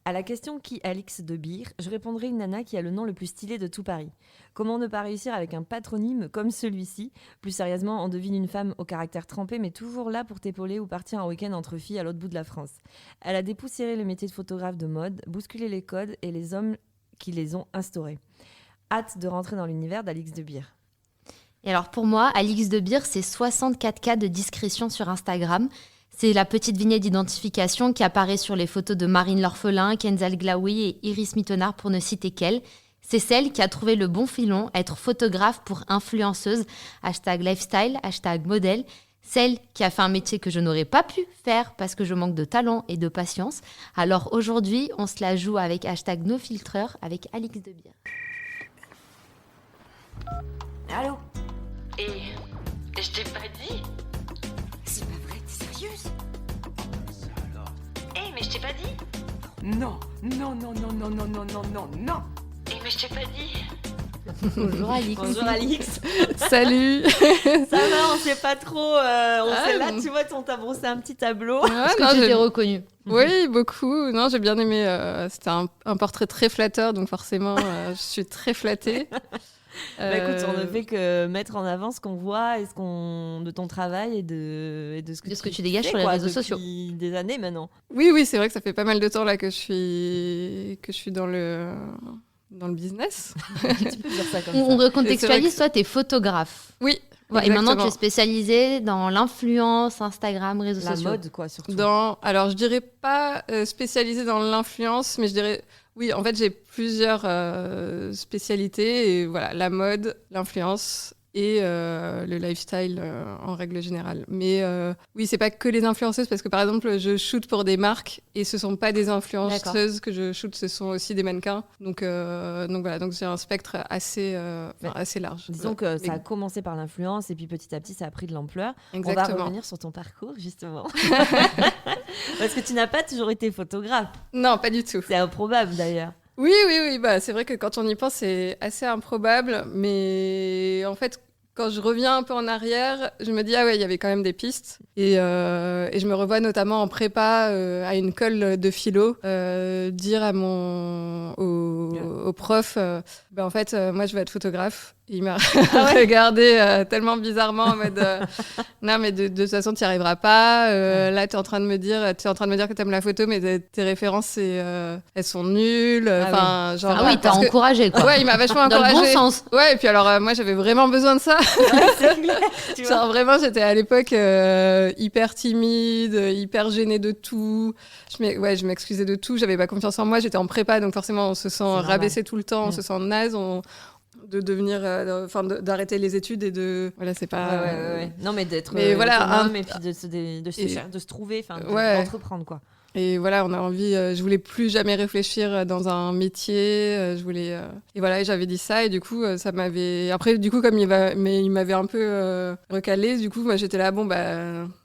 À la question qui Alix de Beer, je répondrai une nana qui a le nom le plus stylé de tout Paris. Comment ne pas réussir avec un patronyme comme celui-ci? Plus sérieusement, on devine une femme au caractère trempé, mais toujours là pour t'épauler ou partir un week-end entre filles à l'autre bout de la France. Elle a dépoussiéré le métier de photographe de mode, bousculé les codes et les hommes qui les ont instaurés. Hâte de rentrer dans l'univers d'Alix de Beer. Et alors pour moi, Alix de Beer, c'est 64K de discrétion sur Instagram. C'est la petite vignette d'identification qui apparaît sur les photos de Marine L'Orphelin, Kenza Glaoui et Iris Mittenard pour ne citer qu'elle. C'est celle qui a trouvé le bon filon, être photographe pour influenceuse, #lifestyle, #modèle. Celle qui a fait un métier que je n'aurais pas pu faire parce que je manque de talent et de patience. Alors aujourd'hui, on se la joue avec #nofiltreur avec Alix de Beer. Allô? Et je t'ai pas dit. C'est pas vrai, t'es sérieuse? Mais je t'ai pas dit. Non. Mais je t'ai pas dit. Bonjour Alix. Bonjour Alix. Salut. Ça va, on sait pas trop. Sait là, tu vois, on t'a brossé un petit tableau. Est-ce que tu t'es reconnue? Oui, beaucoup. Non, j'ai bien aimé. C'était un portrait très flatteur, donc forcément, je suis très flattée. Écoute, on ne fait que mettre en avant ce qu'on voit et de ton travail et de ce que tu dégages fais, sur les réseaux sociaux. Depuis des années maintenant. Oui, c'est vrai que ça fait pas mal de temps là que je suis dans le business. Tu peux dire ça comme ça. On recontextualise, toi, t'es photographe. Oui. Ouais, et maintenant, tu es exactement. spécialisée dans l'influence, Instagram, réseaux La sociaux. mode, quoi, surtout. Alors, je dirais pas spécialisée dans l'influence, mais je dirais... Oui, en fait, j'ai plusieurs spécialités. Et voilà, la mode, l'influence et le lifestyle en règle générale. Mais oui, c'est pas que les influenceuses, parce que par exemple, je shoot pour des marques et ce sont pas des influenceuses que je shoot, ce sont aussi des mannequins. Donc voilà, donc j'ai un spectre assez large. Disons que ça a commencé par l'influence et puis petit à petit, ça a pris de l'ampleur. Exactement. On va revenir sur ton parcours, justement. Parce que tu n'as pas toujours été photographe. Non, pas du tout. C'est improbable, d'ailleurs. Oui, bah, c'est vrai que quand on y pense, c'est assez improbable. Mais en fait, quand je reviens un peu en arrière, je me dis, ah ouais, il y avait quand même des pistes. Et je me revois notamment en prépa à une colle de philo, dire à au prof, en fait, moi, je veux être photographe. Il m'a regardé tellement bizarrement en mode non mais de toute façon tu n'y arriveras pas, là tu es en train de me dire que tu aimes la photo mais tes références elles sont nulles, oui, t'as encouragé quoi. Ouais, il m'a vachement encouragé dans le bon sens. Ouais, et puis alors moi j'avais vraiment besoin de ça. Genre vraiment j'étais à l'époque hyper timide, hyper gênée de tout, je m'excusais de tout, j'avais pas confiance en moi, j'étais en prépa donc forcément on se sent rabaissé tout le temps, on se sent naze, de devenir d'arrêter les études et de voilà c'est pas non mais d'être autonome et puis de se trouver, d'entreprendre quoi. Et voilà, on a envie, je voulais plus jamais réfléchir dans un métier, je voulais et voilà, j'avais dit ça et du coup ça m'avait après du coup comme il m'avait un peu recalé, du coup moi j'étais là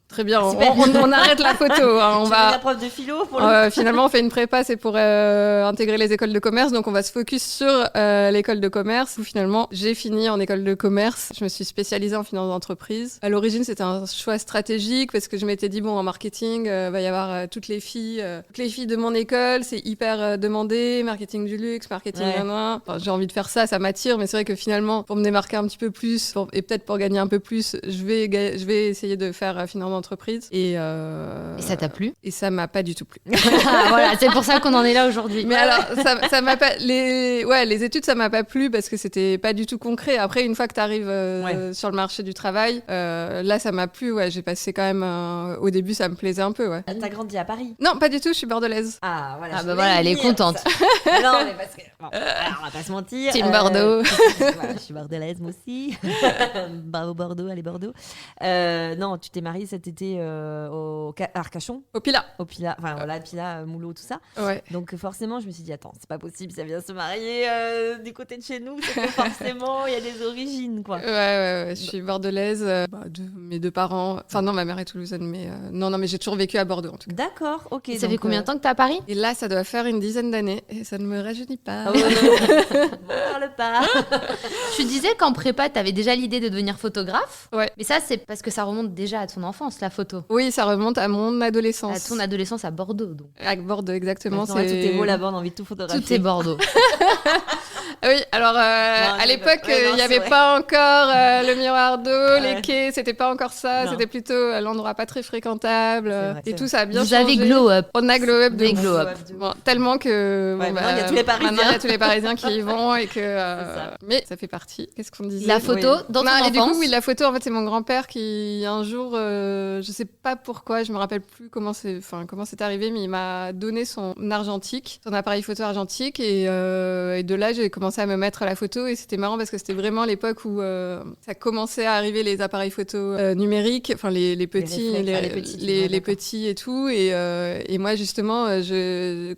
très bien, on arrête la photo. Hein, tu va. La prof de philo pour finalement, on fait une prépa, c'est pour intégrer les écoles de commerce. Donc, on va se focus sur l'école de commerce. Où finalement, j'ai fini en école de commerce. Je me suis spécialisée en finance d'entreprise. À l'origine, c'était un choix stratégique parce que je m'étais dit, en marketing, va y avoir toutes les filles de mon école. C'est hyper demandé. Marketing du luxe, marketing j'ai envie de faire ça, ça m'attire. Mais c'est vrai que finalement, pour me démarquer un petit peu plus et peut-être pour gagner un peu plus, je vais essayer de faire finance d'entreprise. Et ça t'a plu? Et ça m'a pas du tout plu. Voilà, c'est pour ça qu'on en est là aujourd'hui. Mais alors, ça m'a pas... les études, ça m'a pas plu parce que c'était pas du tout concret. Après, une fois que t'arrives sur le marché du travail, là, ça m'a plu. Ouais, j'ai passé quand même... Au début, ça me plaisait un peu, ouais. T'as grandi à Paris? Non, pas du tout, je suis bordelaise. Ah, voilà. Voilà, elle est contente. Non, mais parce que... alors, on va pas se mentir. Team Bordeaux. Je suis bordelaise, moi aussi. Bravo Bordeaux, allez Bordeaux. Non, tu t'es mariée cet été au Arcachon? Au Pilat, Pilat, Moulot, tout ça. Ouais. Donc forcément, je me suis dit, attends, c'est pas possible, ça vient se marier du côté de chez nous, c'est que forcément, il y a des origines, quoi. Ouais, je suis bordelaise, de mes deux parents. Enfin non, ma mère est toulousaine, mais non, mais j'ai toujours vécu à Bordeaux, en tout cas. D'accord, ok. Et ça fait combien de temps que t'es à Paris? Et là, ça doit faire une dizaine d'années, et ça ne me rajeunit pas. On parle pas. Tu disais qu'en prépa, t'avais déjà l'idée de devenir photographe. Ouais. Mais ça, c'est parce que ça remonte déjà à ton enfance. enfance, la photo. Oui, ça remonte à mon adolescence. À ton adolescence à Bordeaux, donc. À Bordeaux, exactement. Tout est beau là-bas, on a envie de tout photographier. Tout est Bordeaux. Oui, alors à l'époque, il n'y avait pas encore le miroir d'eau, les quais, c'était pas encore ça. Non. C'était plutôt l'endroit pas très fréquentable. Vrai, et c'est tout vrai. ça a bien Vous changé. avez glow up. On a glow up de Des ouf. glow up. Bon, tellement que Ouais, maintenant, il y a tous les Parisiens. maintenant, il y a tous les Parisiens qui y vont et que ça. mais ça fait partie. Qu'est-ce qu'on disait? La photo, Oui. dans ton Non, et enfance. du coup, oui, la photo, en fait, c'est mon grand-père qui, un jour, je sais pas pourquoi, je me rappelle plus comment c'est arrivé, mais il m'a donné son argentique, son appareil photo argentique, et de là, j'ai commencé à me mettre à la photo, et c'était marrant parce que c'était vraiment l'époque où ça commençait à arriver les appareils photo numériques, enfin les petits, réflexes, les d'accord. petits et tout, et moi, justement,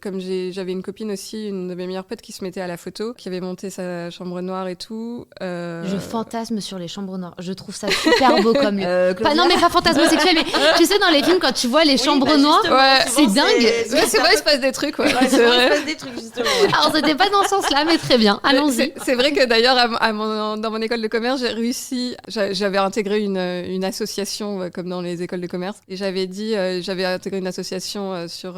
comme j'avais une copine aussi, une de mes meilleures potes qui se mettait à la photo, qui avait monté sa chambre noire et tout. Je fantasme sur les chambres noires. Je trouve ça super beau comme lieu. Claudia. Non, mais pas fantasme sexuel, mais tu sais, dans les films, quand tu vois les chambres noires, Ouais, c'est dingue. Ouais, c'est vrai, il se passe des trucs, ouais. Ouais, C'est vrai. il se passe des trucs, justement. Alors, c'était pas dans ce sens-là, mais très bien. Allons-y. C'est vrai que d'ailleurs, dans mon école de commerce, j'ai réussi. J'avais intégré une association, comme dans les écoles de commerce. Et j'avais intégré une association sur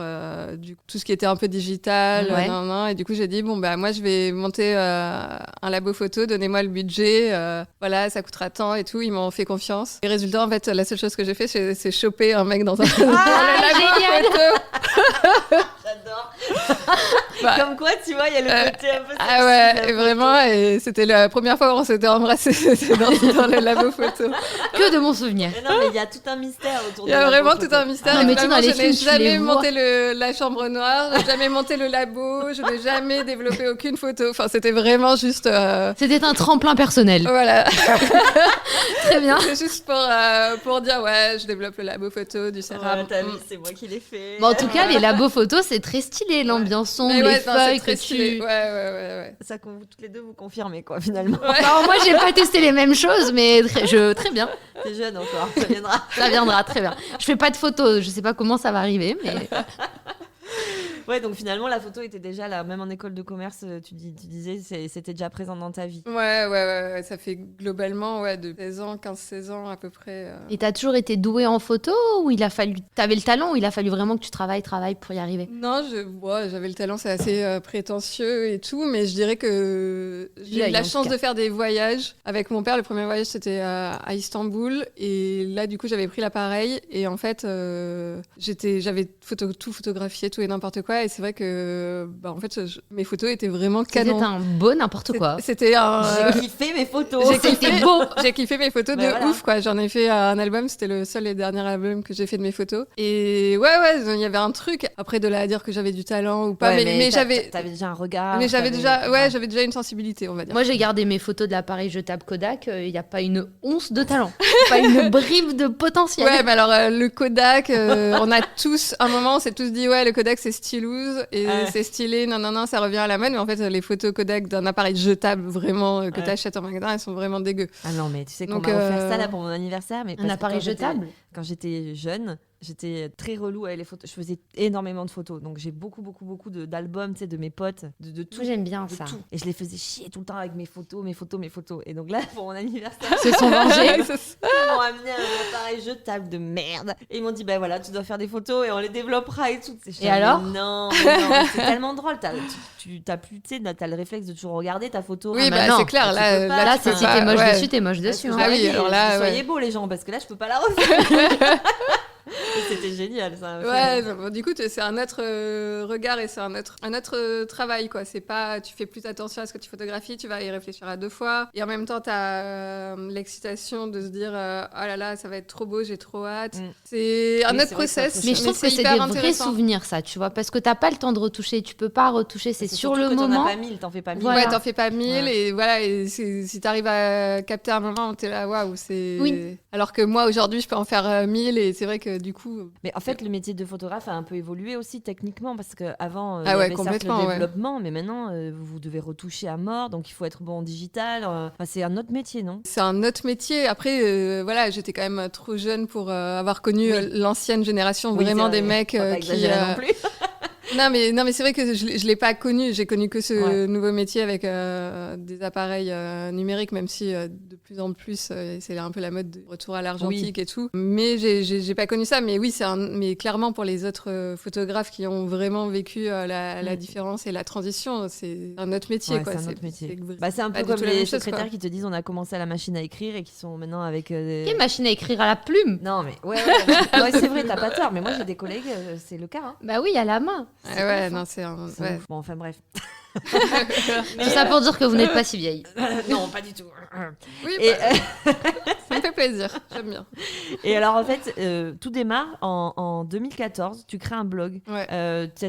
tout ce qui était un peu digital. Ouais. Et du coup, j'ai dit, bon, bah, moi, je vais monter un labo photo, donnez-moi le budget. Voilà, ça coûtera tant et tout. Ils m'ont fait confiance. Et résultat, en fait, la seule chose que j'ai fait, c'est choper un mec dans un dans le labo génial. photo. J'adore. Bah, Comme quoi, tu vois, il y a le côté un peu sexy Ah de ouais, la et photo. vraiment, et c'était la première fois où on s'était embrassés, c'était dans le labo photo. Que de mon souvenir. Mais non, mais il y a tout un mystère autour Il de y a la vraiment photo. tout un mystère. Non, et mais tu sais, vraiment, dans les je n'ai films, tu les jamais vois. monté la chambre noire, je n'ai jamais monté le labo, je n'ai jamais développé aucune photo. Enfin, c'était vraiment juste... C'était un tremplin personnel. Voilà, Très bien. c'est juste pour dire, ouais, je développe le labo photo du Ouais, Céram. t'as vu, c'est moi qui l'ai fait. Bon, en tout cas, les labos photos, c'est très stylé. L'ambiance sombre, Mais les ouais, non, c'est feuilles très que stylé. tu... Ouais. Ça qu'on toutes les deux vous confirmez, quoi, finalement. Alors, moi, j'ai pas testé les mêmes choses, mais très bien. T'es jeune encore, ça viendra. Ça viendra, très bien. Je fais pas de photos, je sais pas comment ça va arriver, mais... Ouais, donc finalement, la photo était déjà là, même en école de commerce, tu disais, c'était déjà présent dans ta vie. Ouais, ça fait globalement de 15-16 ans à peu près. Et t'as toujours été douée en photo ou t'avais le talent ou il a fallu vraiment que tu travailles pour y arriver? Non, j'avais le talent, c'est assez prétentieux et tout, mais je dirais que j'ai eu L'œil, la en tout chance cas. de faire des voyages avec mon père. Le premier voyage, c'était à Istanbul, et là, du coup, j'avais pris l'appareil, et en fait, j'avais tout photographié, tout et n'importe quoi, et c'est vrai que, en fait, mes photos étaient vraiment C'était canon. un beau n'importe quoi. C'était un... J'ai kiffé mes photos. C'était beau. J'ai kiffé mes photos Bah de voilà. ouf, quoi. J'en ai fait un album, c'était le seul et dernier album que j'ai fait de mes photos. Et ouais, il y avait un truc. Après, de là à dire que j'avais du talent ou pas, Ouais, mais j'avais. T'avais déjà un regard. Mais j'avais t'avais- j'avais déjà une sensibilité, on va dire. Moi, j'ai gardé mes photos de l'appareil jetable Kodak. Il n'y a pas une once de talent. Pas une bribe de potentiel. Ouais, mais alors le Kodak, on a tous, un moment, on s'est tous dit, ouais, le Kodak c'est stylouse et c'est stylé, non, ça revient à la mode. Mais en fait, les photos Kodak d'un appareil jetable, vraiment, que Ouais. t'achètes en magasin, elles sont vraiment dégueu. Ah non, mais tu sais qu'on Donc, m'a offert ça là pour mon anniversaire. Mais Un parce que appareil quand j'étais- jetable. Quand j'étais jeune, j'étais très relou avec les photos. Je faisais énormément de photos. Donc j'ai beaucoup d'albums, tu sais, de mes potes, de tout. Moi, j'aime bien de ça. tout. Et je les faisais chier tout le temps avec mes photos. Et donc là, pour mon anniversaire, Se sont vengés. Ouais, c'est ça. ils m'ont amené un appareil jetable de merde. Et ils m'ont dit, bah voilà, tu dois faire des photos et on les développera et tout. Et alors Non, mais c'est tellement drôle. T'as plus, tu sais, t'as le réflexe de toujours regarder ta photo. Oui, Ah, bah, bah non. c'est clair. Tu peux Là, pas. Là, tu c'est peux si pas, t'es moche ouais. dessus, t'es moche dessus. Ah hein. oui, alors là, soyez ouais. beaux les gens, parce que là, je peux pas la refaire. C'était génial, ça. Ouais, bon, du coup, c'est un autre regard et c'est un autre travail, quoi. C'est pas, tu fais plus attention à ce que tu photographies, tu vas y réfléchir à deux fois. Et en même temps, t'as l'excitation de se dire, oh là là, ça va être trop beau, j'ai trop hâte. Mm. C'est un Oui, autre c'est vrai que ça process. fait Mais je trouve que c'est hyper des vrais intéressant. souvenirs, ça, tu vois, parce que t'as pas le temps de retoucher, tu peux pas retoucher, c'est sur surtout le que moment. T'en as pas 1000, t'en fais pas 1000. Voilà. Ouais, t'en fais pas 1000 Ouais. et voilà, et si t'arrives à capter un moment où t'es là, waouh, c'est... Oui. Alors que moi, aujourd'hui, je peux en faire 1000 et c'est vrai que du coup... Mais en fait, le métier de photographe a un peu évolué aussi techniquement parce qu'avant, il Ah y ouais, avait certes complètement, le ouais. développement, mais maintenant, vous devez retoucher à mort, donc il faut être bon en digital. Enfin, c'est un autre métier, non? C'est un autre métier. Après, voilà, j'étais quand même trop jeune pour avoir connu Oui. l'ancienne génération, Oui, vraiment c'est des vrai. mecs Faut pas qui... exagérer non plus. Non, mais c'est vrai que je l'ai pas connu. J'ai connu que ce nouveau métier avec des appareils numériques, même si de plus en plus, c'est un peu la mode de retour à l'argentique et tout. Mais j'ai pas connu ça. Mais oui, mais clairement, pour les autres photographes qui ont vraiment vécu la différence et la transition, c'est un autre métier. C'est un autre métier. C'est un peu comme les secrétaires qui te disent on a commencé à la machine à écrire et qui sont maintenant avec... Quelle machine à écrire à la plume? Non, mais ouais, c'est vrai, t'as pas tort. Mais moi, j'ai des collègues, c'est le cas. Hein. Bah oui, à la main. Non, c'est un... Ouais. Bon, enfin bref. Tout ça pour dire que vous n'êtes pas si vieille. Non, pas du tout. Oui, ça me fait plaisir, j'aime bien. Et alors en fait, tout démarre en 2014, tu crées un blog. Tu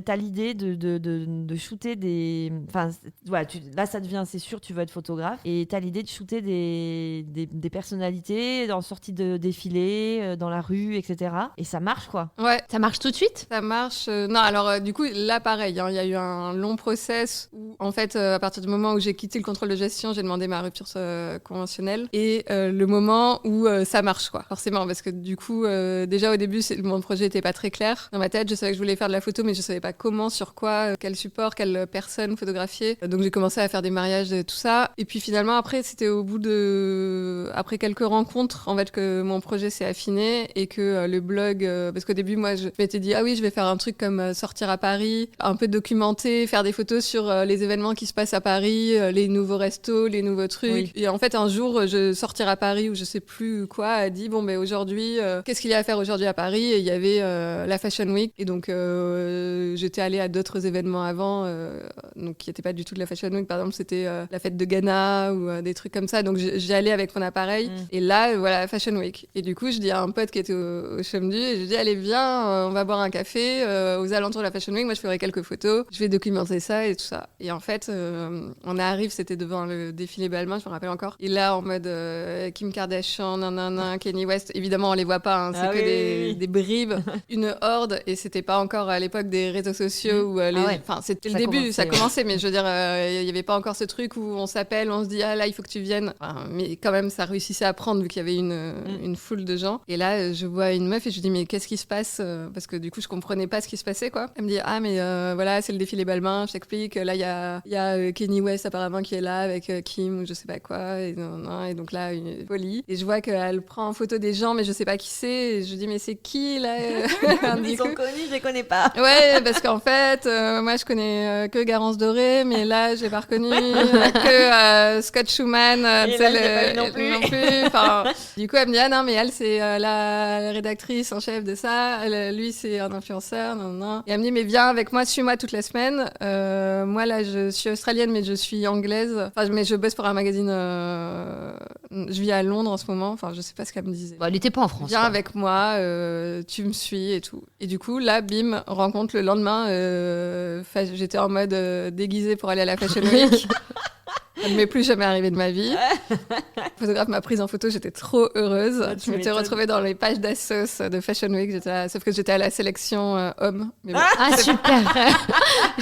as l'idée de shooter des... Enfin, voilà, là ça devient, c'est sûr, tu veux être photographe. Et tu as l'idée de shooter des personnalités en sortie de défilé, dans la rue, etc. Et ça marche quoi. Ouais. Ça marche tout de suite? Ça marche. Non, alors du coup, là pareil, il y a eu un long process où en fait, à partir du moment où j'ai quitté le contrôle de gestion, j'ai demandé ma rupture conventionnelle et le moment où ça marche quoi. Forcément, parce que du coup, déjà au début, mon projet était pas très clair. Dans ma tête, je savais que je voulais faire de la photo, mais je savais pas comment, sur quoi, quel support, quelle personne photographier. Donc j'ai commencé à faire des mariages, tout ça. Et puis finalement, après, c'était après quelques rencontres, en fait, que mon projet s'est affiné et que le blog, parce qu'au début, moi, je m'étais dit, ah oui, je vais faire un truc comme sortir à Paris, un peu documenter, faire des photos sur les événements qui se passent à Paris, les nouveaux restos, les nouveaux trucs. Oui. Et en fait, un jour, je sortir à Paris ou je sais plus quoi, a dit bon, ben aujourd'hui, qu'est-ce qu'il y a à faire aujourd'hui à Paris? Et il y avait la Fashion Week. Et donc, j'étais allée à d'autres événements avant, donc qui n'étaient pas du tout de la Fashion Week. Par exemple, c'était la fête de Ghana ou des trucs comme ça. Donc, j'y allais avec mon appareil. Et là, voilà, Fashion Week. Et du coup, je dis à un pote qui était au Chemdu, et je dis allez, viens, on va boire un café aux alentours de la Fashion Week. Moi, je ferai quelques photos. Je vais documenter ça et tout ça. Et en fait, on arrive, c'était devant le défilé Balmain, je me rappelle encore. Et là, en mode Kim Kardashian, Kanye West, évidemment, on les voit pas, hein, c'est des bribes, une horde. Et c'était pas encore à l'époque des réseaux sociaux où enfin, c'était le début, ça commençait, mais je veux dire, il y avait pas encore ce truc où on s'appelle, on se dit ah là, il faut que tu viennes. Enfin, mais quand même, ça réussissait à prendre vu qu'il y avait une foule de gens. Et là, je vois une meuf et je lui dis mais qu'est-ce qui se passe? Parce que du coup, je comprenais pas ce qui se passait, quoi. Elle me dit ah mais voilà, c'est le défilé Balmain, je t'explique. Là, il y a Kanye West apparemment qui est là avec Kim ou je sais pas quoi. Et donc là, une folie. Et je vois qu'elle prend en photo des gens, mais je sais pas qui c'est. Et je dis mais c'est qui là? Ils sont connus, je les connais pas. Ouais, parce qu'en fait, moi je connais que Garance Doré, mais là j'ai pas reconnu que Scott Schumann. Et là, j'ai pas vu non plus. Enfin, du coup, elle me dit ah non mais elle c'est la rédactrice en chef de ça. Lui c'est un influenceur. Non. Et elle me dit mais viens avec moi, suis-moi toute la semaine. Moi là je suis australienne mais je suis anglaise. Enfin mais je bosse pour un magazine. Je vis à Londres en ce moment. Enfin je sais pas ce qu'elle me disait. Bah, elle était pas en France. Viens avec moi, tu me suis et tout. Et du coup là bim, rencontre le lendemain. J'étais en mode déguisée pour aller à la Fashion Week. Ça ne m'est plus jamais arrivé de ma vie. Le photographe m'a prise en photo, j'étais trop heureuse. Je m'étais retrouvée dans les pages d'Assos de Fashion Week, sauf que j'étais à la sélection homme. Mais bon. Ah super,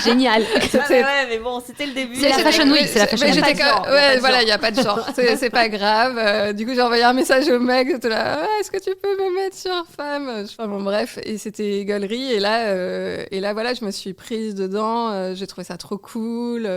génial. Ouais, mais bon, c'était le début. C'est la Fashion Week, c'est la Fashion Week. Ouais, voilà, il n'y a pas de genre. C'est pas grave. Du coup, j'ai envoyé un message au mec, j'étais là, est-ce que tu peux me mettre sur femme? Enfin bon, bref, et c'était gaulerie. Et là, voilà, je me suis prise dedans. J'ai trouvé ça trop cool.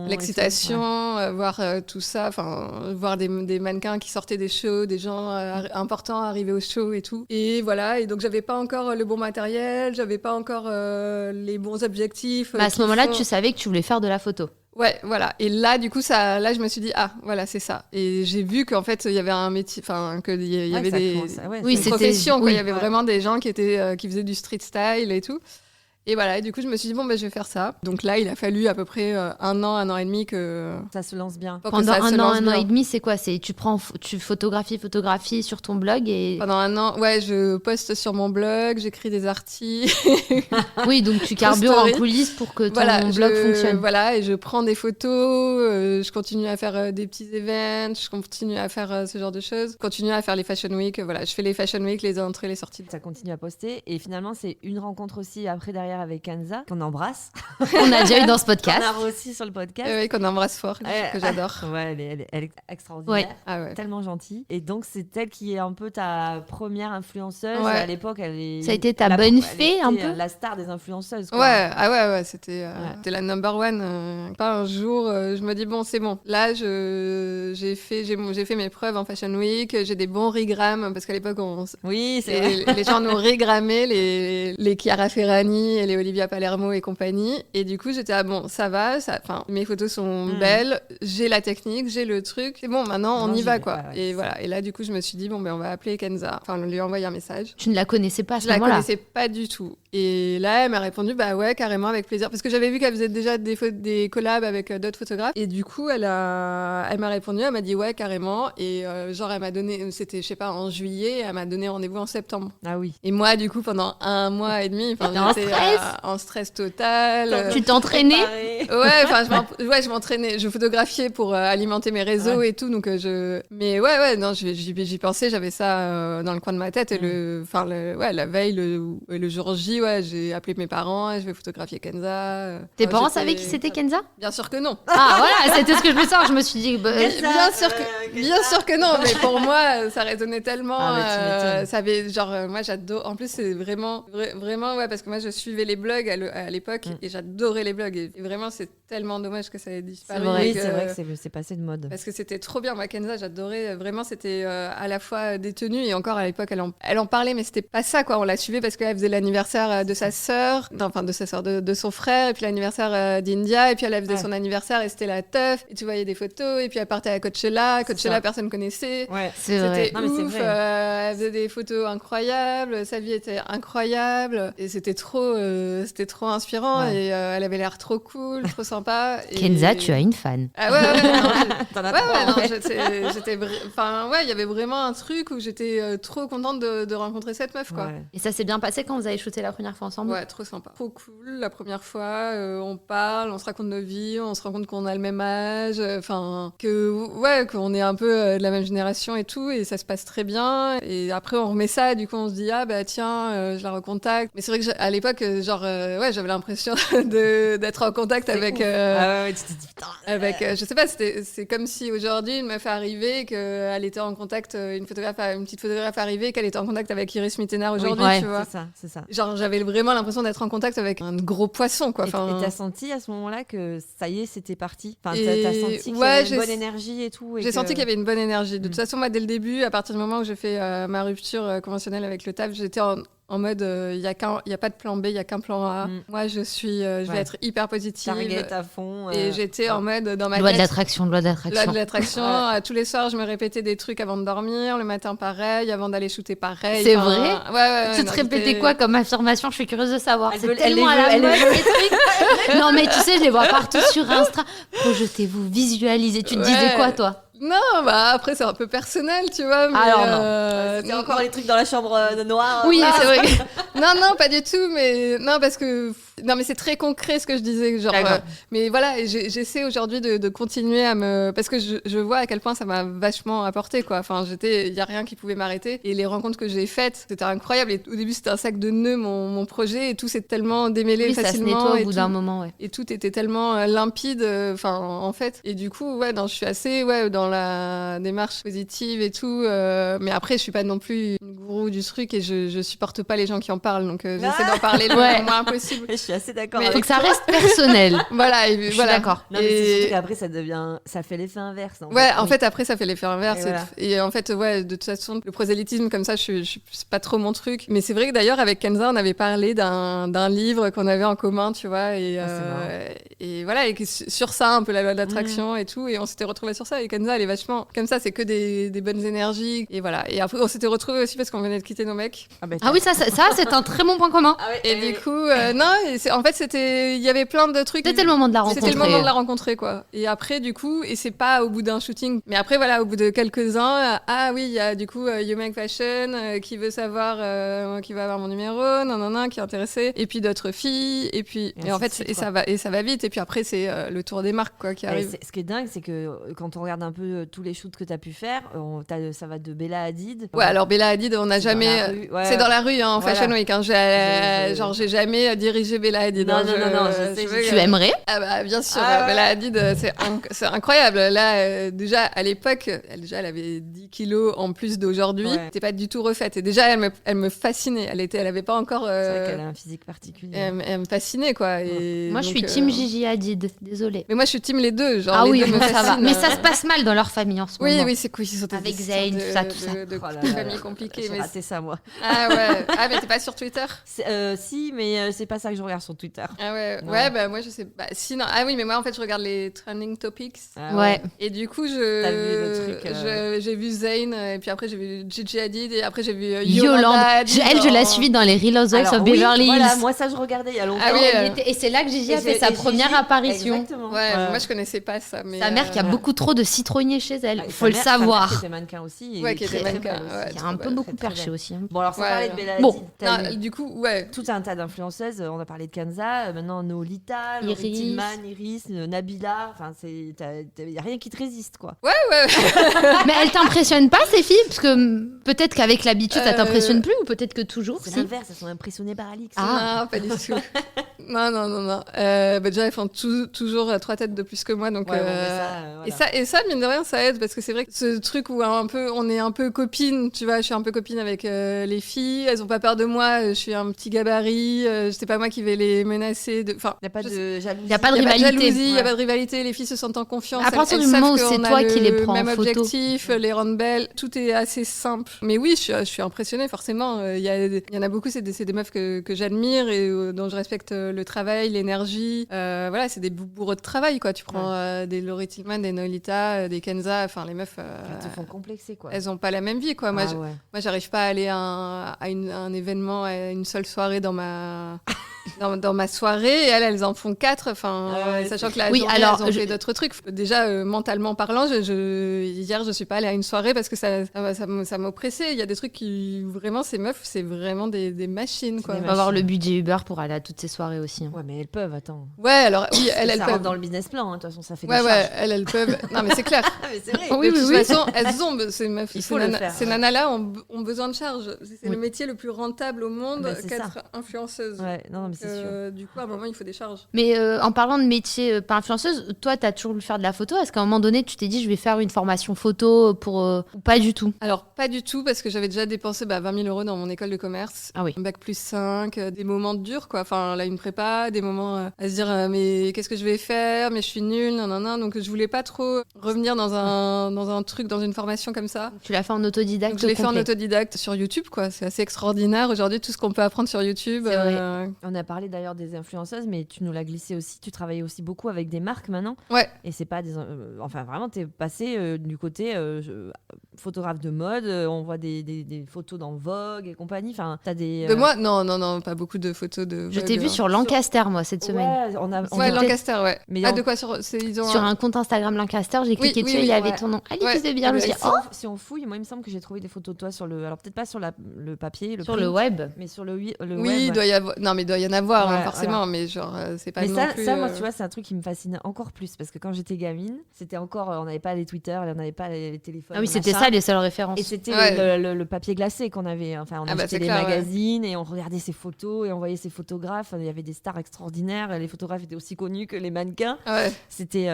L'excitation, voir tout ça, enfin voir des mannequins qui sortaient des shows, des gens importants arriver au show et tout. Et voilà, et donc j'avais pas encore le bon matériel, j'avais pas encore les bons objectifs. À ce moment-là, tu savais que tu voulais faire de la photo. Ouais, voilà. Et là, du coup, là, je me suis dit, ah, voilà, c'est ça. Et j'ai vu qu'en fait, il y avait un métier, enfin, qu'il y avait des professions, quoi. Il y avait vraiment des gens qui faisaient du street style et tout. Et voilà, et du coup, je me suis dit, bon, je vais faire ça. Donc là, il a fallu à peu près un an et demi que ça se lance bien. Pendant un an et demi, c'est quoi? Tu photographies sur ton blog et... Pendant un an, ouais, je poste sur mon blog, j'écris des articles. Oui, donc tu carbures en coulisses pour que ton blog fonctionne. Voilà, et je prends des photos, je continue à faire des petits events, je continue à faire ce genre de choses. Je continue à faire les Fashion Week, voilà, je fais les Fashion Week, les entrées, les sorties. Ça continue à poster, et finalement, c'est une rencontre aussi après derrière carrière avec Kenza, qu'on embrasse. On a déjà eu dans ce On podcast. a aussi sur le podcast. Oui, qu'on embrasse fort, que j'adore. Ouais, elle est extraordinaire. Ouais. Ah ouais. Tellement gentille. Et donc, c'est elle qui est un peu ta première influenceuse. Ouais. À l'époque, elle est. Ça a été ta la- bonne elle fée, était, un peu la star des influenceuses. Quoi. Ouais, c'était la number one. Pas un jour, je me dis bon, c'est bon. Là, j'ai fait mes preuves en Fashion Week. J'ai des bons rigrammes parce qu'à l'époque, Oui, c'est vrai. les gens nous rigrammaient les Chiara Ferragni et les Olivia Palermo et compagnie. Et du coup, j'étais bon, ça va. Enfin, mes photos sont belles. J'ai la technique, j'ai le truc. C'est bon, maintenant, on y va, quoi. Ouais, Et voilà. Et là, du coup, je me suis dit bon, ben, on va appeler Kenza. Enfin, lui envoyer un message. Tu ne la connaissais pas à ce Je la moment-là. connaissais pas du tout. Et là, elle m'a répondu, bah ouais, carrément, avec plaisir. Parce que j'avais vu qu'elle faisait déjà des collabs avec d'autres photographes. Et du coup, elle m'a répondu, elle m'a dit, ouais, carrément. Et genre, elle m'a donné, c'était, je sais pas, en juillet, elle m'a donné rendez-vous en septembre. Ah oui. Et moi, du coup, pendant 1 mois et demi, T'étais en j'étais stress en stress total. Tu t'entraînais Ouais, enfin, je m'entraînais, je photographiais pour alimenter mes réseaux et tout, donc mais ouais, non, j'y pensais, j'avais ça dans le coin de ma tête et la veille, le jour J, ouais, j'ai appelé mes parents, je vais photographier Kenza. Tes Enfin, parents j'étais- savaient qui c'était Kenza? Bien sûr que non. Ah voilà, c'était ce que je voulais savoir. Je me suis dit, bah, Bien sûr que non, mais pour moi, ça résonnait tellement. Ah, mais tu m'étonnes. Ça avait, genre, moi, j'adore. En plus, c'est vraiment, ouais, parce que moi, je suivais les blogs à l'époque et j'adorais les blogs. Et vraiment, c'est tellement dommage que ça ait disparu. C'est vrai, et que- c'est vrai que c'est passé de mode. Parce que c'était trop bien. Moi, Kenza, j'adorais. Vraiment, c'était à la fois des tenues et encore à l'époque, elle en parlait, mais c'était pas ça, quoi. On la suivait parce qu'elle faisait l'anniversaire de sa sœur, enfin, de sa sœur, de son frère, et puis l'anniversaire d'India, et puis elle faisait son anniversaire et c'était la teuf. Et tu voyais des photos, et puis elle partait à Coachella. Coachella, personne connaissait. Ouais. c'est vrai. C'était Non, mais c'est ouf, vrai. elle faisait des photos incroyables, sa vie était incroyable et c'était trop inspirant Ouais. et elle avait l'air trop cool, trop sympa. Et... Kenza, tu as une fan. Ah ouais, non, T'en as ouais, trois, ouais, en non, fait. enfin ouais, il y avait vraiment un truc où j'étais trop contente de rencontrer cette meuf, quoi. Ouais. Et ça s'est bien passé quand vous avez shooté la première fois ensemble? Ouais, trop sympa. Trop cool. La première fois, on parle, on se raconte nos vies, on se rend compte qu'on a le même âge, enfin, qu'on est un peu de la même génération et tout, et ça se passe très bien. Et après, on remet ça, du coup, on se dit, ah bah tiens, je la recontacte. Mais c'est vrai que à l'époque, j'avais l'impression d'être en contact avec. Ah ouais, tu t'es dit putain. Avec, je sais pas, c'est comme si aujourd'hui une meuf arrivait, qu'elle était en contact, une petite photographe arrivée, qu'elle était en contact avec Iris Mittenard aujourd'hui, ouais, tu vois. C'est ça. Genre, j'avais vraiment l'impression d'être en contact avec un gros poisson, quoi. Et Enfin, t'as senti à ce moment-là que ça y est, c'était parti. Enfin, Et t'as senti qu'il y ouais, avait j'ai- une bonne énergie et tout. j'ai senti qu'il y avait une bonne énergie. De toute Mm. façon, moi, dès le début, à partir du moment où j'ai fait ma rupture conventionnelle avec le taf, j'étais en mode, il y a pas de plan B, il y a qu'un plan A. Mm. Moi, je vais Ouais. être hyper positive. Target à fond. Et j'étais en mode, dans ma Loi de tête, l'attraction, loi de loi l'attraction. de l'attraction. Tous les soirs, je me répétais des trucs avant de dormir. Le matin, pareil. Avant d'aller shooter, pareil. C'est Enfin, vrai ouais, Tu te non, répétais j'étais- quoi comme affirmation? Je suis curieuse de savoir. Elle C'est veut- elle tellement les à la veut, elle mode les ces trucs. Non mais tu sais, je les vois partout sur Insta. Projetez-vous, visualisez. Tu te disais Ouais. quoi toi? Non, bah après, c'est un peu personnel, tu vois. Mais, Alors, non. C'est encore les trucs dans la chambre noire. Oui, Ah, c'est vrai. non, pas du tout, mais non, parce que non, mais c'est très concret ce que je disais, genre. D'accord. Mais voilà, et j'essaie aujourd'hui de continuer à parce que je vois à quel point ça m'a vachement apporté, quoi. Enfin, il y a rien qui pouvait m'arrêter, et les rencontres que j'ai faites, c'était incroyable. Et au début, c'était un sac de nœuds mon projet, et tout s'est tellement démêlé Oui, ça se facilement. nettoie au et bout tout. d'un moment, ouais. Et tout était tellement limpide, enfin en fait. Et du coup, ouais, non, je suis assez dans la démarche positive et tout. Mais après, je suis pas non plus une gourou du truc et je supporte pas les gens qui en parlent. Donc j'essaie d'en parler le Ouais. moins possible. Je suis assez d'accord. Mais- avec Faut que ça reste personnel. Voilà, et Je suis voilà. d'accord. Non, mais c'est Et- surtout qu'après, ça fait l'effet inverse. Ouais, en fait, après, ça fait l'effet inverse. Et voilà. Et en fait, ouais, de toute façon, le prosélytisme, comme ça, c'est pas trop mon truc. Mais c'est vrai que d'ailleurs, avec Kenza, on avait parlé d'un livre qu'on avait en commun, tu vois. Et voilà, et sur ça, un peu la loi de l'attraction et tout. Et on s'était retrouvés sur ça. Et Kenza, elle est vachement comme ça, c'est que des bonnes énergies. Et voilà. Et après, on s'était retrouvés aussi parce qu'on venait de quitter nos mecs. Ah oui, ça c'est un très bon point commun. Et du coup, non, en fait, il y avait plein de trucs. C'était le moment de la rencontrer. C'était le moment de la rencontrer, quoi. Et après, du coup, et c'est pas au bout d'un shooting, mais après, voilà, au bout de quelques-uns, ah oui, il y a du coup You Make Fashion qui veut savoir, qui va avoir mon numéro, non, qui est intéressé, et puis d'autres filles, et puis, Et et en ainsi fait, de suite, et quoi. ça va vite, et puis après, c'est le tour des marques, quoi, qui Et arrive. ce qui est dingue, c'est que quand on regarde un peu peu tous les shoots que tu as pu faire. Ça va de Bella Hadid. Ouais, alors Bella Hadid, on n'a jamais. C'est dans la rue, hein, en Fashion Week. Hein. J'ai jamais dirigé Bella Hadid. Non, je sais. Tu aimerais? Ah bah bien sûr, Bella Hadid, c'est incroyable. Là, déjà à l'époque, elle avait 10 kilos en plus d'aujourd'hui. Elle n'était pas du tout refaite. Et déjà, elle me fascinait. Elle avait pas encore. C'est vrai qu'elle a un physique particulier. Elle me fascinait, quoi. Et moi, je suis team Gigi Hadid. Désolée. Mais moi, je suis team les deux. Genre, ah les oui, deux me ça va. fascinent. Mais ça se passe mal dans leur famille en ce moment. Oui, c'est cool. Ils sont avec Zayn, tout ça. De famille compliquée. J'ai raté ça, moi. Ah ouais. Ah, mais t'es pas sur Twitter? Si, mais c'est pas ça que je regarde sur Twitter. Ah ouais. Ouais, bah moi, je sais. Si, non. Ah oui, mais moi, en fait, je regarde les trending topics. Ah ouais. Et du coup, T'as vu le truc, j'ai vu Zayn, et puis après, j'ai vu Gigi Hadid, et après, j'ai vu Yolanda. Hadid. Elle, je la suis dans les Real Housewives of Beverly Hills. Voilà, moi, ça, je regardais il y a longtemps. Ah oui, et c'est là que Gigi a fait sa première apparition. Exactement. Ouais, moi, je connaissais pas ça. Mais sa mère qui a beaucoup trop de citronniers chez elle. Il faut le savoir. Qui était mannequin aussi. Ouais, qui était mannequin. Qui a un peu beaucoup perché aussi. Bon, alors, sans parler de Bella Hadid, bon. Du coup, ouais. Tout un tas d'influenceuses. On a parlé de Kenza, maintenant Nolita, Laurie Tillman, Iris, Nabila. Enfin, il n'y a rien qui te résiste, quoi. Ouais. Mais elles t'impressionnent pas, ces filles? Parce que peut-être qu'avec l'habitude, ça t'impressionne plus, ou peut-être que toujours. C'est l'inverse, elles sont impressionnées par Alix. Non, pas du tout. Non. Déjà, elles font toujours 3 têtes de plus que moi. Donc, voilà. et ça, mine de rien, ça aide, parce que c'est vrai que ce truc où on est un peu copines, tu vois, je suis un peu copine avec les filles, elles ont pas peur de moi, je suis un petit gabarit, c'est pas moi qui vais les menacer. Il n'y a pas de jalousie. Il n'y a pas de rivalité. Il n'y a pas de rivalité, les filles se sentent en confiance. À partir du moment où c'est toi qui les prends en photo. Même objectif, les rendre belles, tout est assez simple. Mais oui, je suis impressionnée, forcément. Il y en a beaucoup, c'est des meufs que j'admire et dont je respecte le travail, l'énergie. Voilà, c'est des bourreaux de travail, quoi. Tu prends des Laurie Tillman, des Nolita, des Kenza, enfin les meufs. Elles te font complexer, quoi. Elles ont pas la même vie, quoi. Moi, j'arrive pas à aller à un événement, à une seule soirée dans ma soirée, et elles en font 4, sachant que la journée, elles ont fait d'autres trucs. Déjà, mentalement parlant, hier, je suis pas allée à une soirée parce que ça m'oppressait. Il y a des trucs qui, vraiment, ces meufs, c'est vraiment des machines, quoi. On va avoir le budget Uber pour aller à toutes ces soirées aussi. Ouais, mais elles peuvent, attends. Ouais, alors, oui, elles ça peuvent. rentre dans le business plan, hein, de toute façon, ça fait des charges. Ouais, elles peuvent. Non, mais c'est clair. Mais c'est vrai. Oui, de toute façon, elles ont, ces meufs. Ces nanas-là ont besoin de charges. C'est le métier le plus rentable au monde qu'être influenceuse. Ouais, non, mais c'est sûr. Du coup, à un moment, il faut des charges. Mais en parlant de métier pas influenceuse, toi, t'as toujours voulu faire de la photo. Est-ce qu'à un moment donné, tu t'es dit, je vais faire une formation photo ou pas du tout? Alors, pas du tout, parce que j'avais déjà dépensé 20 000 € dans mon école de commerce. Ah oui. Un bac plus 5, des moments durs, quoi. Enfin, là, une prépa, des moments à se dire, mais qu'est-ce que je vais faire? Mais je suis nulle, nanana. Donc, je voulais pas trop revenir dans un truc, dans une formation comme ça. Tu l'as fait en autodidacte? Donc, je l'ai fait en autodidacte sur YouTube, quoi. C'est assez extraordinaire aujourd'hui, tout ce qu'on peut apprendre sur YouTube. C'est vrai. On a parlé d'ailleurs des influenceuses, mais tu nous l'as glissé aussi. Tu travailles aussi beaucoup avec des marques maintenant. Ouais. Et c'est pas des. Enfin, vraiment, t'es passé du côté photographe de mode. On voit des photos dans Vogue et compagnie. Enfin, t'as des. De moi? Non, pas beaucoup de photos de Vogue. Je t'ai vu sur Lancaster, moi, cette semaine. Ouais, Lancaster, ouais. Mais de quoi sur un compte Instagram Lancaster, j'ai cliqué dessus, il y avait ton nom. Alix de Bière. Si on fouille, moi, il me semble que j'ai trouvé des photos de toi sur le. Alors, peut-être pas sur le papier, sur le web. Mais sur le web. Oui, il doit y avoir. Non, mais il doit y en avoir, forcément. Mais genre, c'est pas non plus. Ça, moi, tu vois, c'est un truc qui me fascine encore plus. Parce que quand j'étais gamine, c'était encore. On n'avait pas les Twitter, on n'avait pas les téléphones. Ah oui, c'était ça les seules références. Et c'était le papier glacé qu'on avait. Enfin, on achetait les magazines et on regardait ses photos et on voyait ses photographes. Il y avait des stars extraordinaires. Les photographes étaient aussi connus que les mannequins. C'était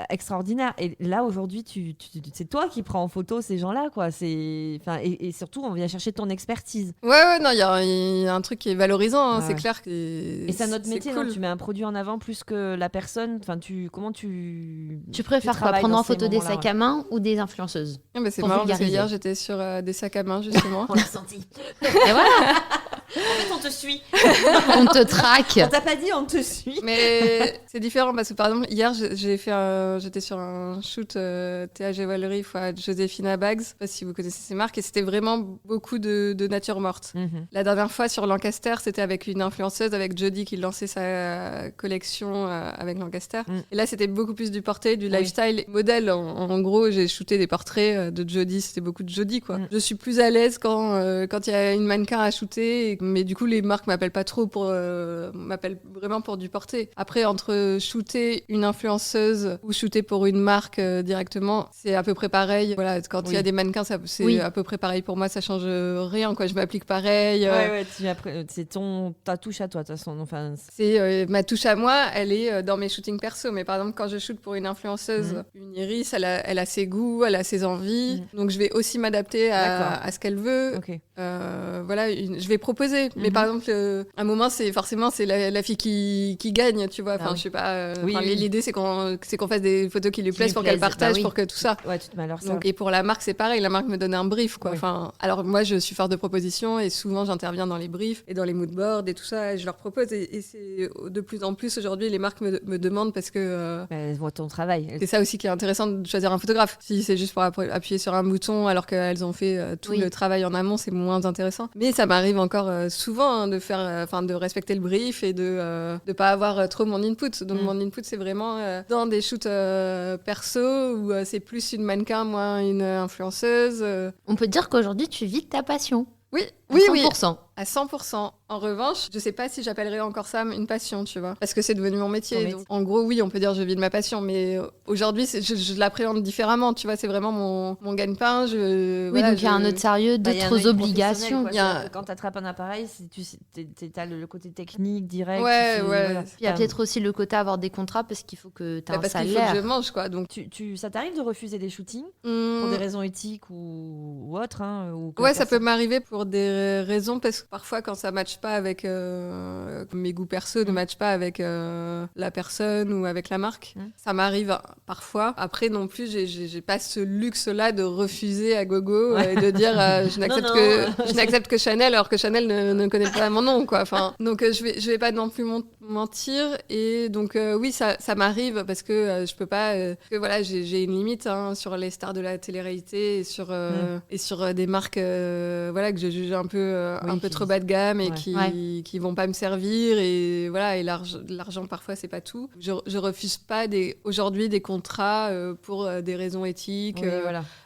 extraordinaire. Et là, aujourd'hui, c'est toi qui prends en photo ces gens-là, quoi. Et surtout, on vient chercher ton expertise. Ouais, non, il y a un truc qui est valorisant, c'est clair. Et c'est un autre métier, cool. Non, tu mets un produit en avant plus que la personne. Enfin, comment tu préfères quoi, prendre en photo des sacs à main ou des influenceuses? C'est marrant parce que hier, j'étais sur des sacs à main, justement. On l'a senti. Et voilà. En fait, on te suit. On te traque. On t'a pas dit, on te suit. Mais c'est différent parce que, par exemple, hier, j'étais sur un shoot TAG Valerie fois Joséphina Bags. Je sais pas si vous connaissez ces marques. Et c'était vraiment beaucoup de nature morte. Mm-hmm. La dernière fois, sur Lancaster, c'était avec une influenceuse, avec Jodie, qui lançait sa collection avec Lancaster. Mm. Et là, c'était beaucoup plus du portrait, du lifestyle. Modèle, en gros, j'ai shooté des portraits de Jodie. C'était beaucoup de Jodie, quoi. Mm. Je suis plus à l'aise quand il y a une mannequin à shooter. Mais du coup, les marques m'appellent pas trop m'appellent vraiment pour du porté. Après, entre shooter une influenceuse ou shooter pour une marque directement, c'est à peu près pareil. Voilà, quand il y a des mannequins, c'est à peu près pareil pour moi, ça change rien, quoi. Je m'applique pareil. C'est ta touche à toi, de toute façon. Enfin, c'est ma touche à moi, elle est dans mes shootings perso. Mais par exemple, quand je shoot pour une influenceuse, une Iris, elle a ses goûts, elle a ses envies. Donc je vais aussi m'adapter à ce qu'elle veut. Ok. Voilà, je vais proposer. Mais par exemple, un moment, c'est la fille qui gagne, tu vois. Enfin, je sais pas. L'idée, c'est qu'on fasse des photos qui lui plaisent pour qu'elle partage, pour que tout ça. Ouais, tout malheur ça. Donc, et pour la marque, c'est pareil. La marque me donne un brief, quoi. Enfin, alors moi, je suis force de proposition et souvent, j'interviens dans les briefs et dans les moodboards et tout ça. Et je leur propose. Et c'est de plus en plus aujourd'hui, les marques me demandent parce que. Elles voient ton travail. C'est ça aussi qui est intéressant de choisir un photographe. Si c'est juste pour appuyer sur un bouton alors qu'elles ont fait tout le travail en amont, c'est moins intéressant. Mais ça m'arrive encore souvent de de respecter le brief et de pas avoir trop mon input. Donc mon input, c'est vraiment dans des shoots perso où c'est plus une mannequin, moins une influenceuse. On peut dire qu'aujourd'hui, tu vis de ta passion. Oui, à 100%. À 100%. En revanche, je sais pas si j'appellerais encore ça une passion, tu vois. Parce que c'est devenu mon métier. Donc, en gros, oui, on peut dire que je vis de ma passion. Mais aujourd'hui, je l'appréhende différemment, tu vois. C'est vraiment mon gagne-pain. Donc il y a un autre sérieux, d'autres obligations. Quand tu attrapes un appareil, tu as le côté technique, direct. Ouais. Puis il y a peut-être aussi le côté avoir des contrats parce qu'il faut que tu aies un parce salaire. qu'il faut que je mange, quoi. Donc, ça t'arrive de refuser des shootings pour des raisons éthiques ou autres ça peut m'arriver pour des raisons parce que parfois, quand ça matche pas avec mes goûts perso, ne matche pas avec la personne ou avec la marque, ça m'arrive parfois. Après, non plus, j'ai pas ce luxe-là de refuser à gogo et de dire je n'accepte que Chanel alors que Chanel ne connaît pas mon nom, quoi. Enfin, donc je vais pas non plus mentir et donc oui, ça m'arrive parce que je peux pas. Que voilà, j'ai une limite sur les stars de la télé-réalité et sur des marques que je juge un peu trop bas de gamme et qui vont pas me servir et voilà, et l'argent parfois c'est pas tout. Je refuse pas aujourd'hui des contrats pour des raisons éthiques.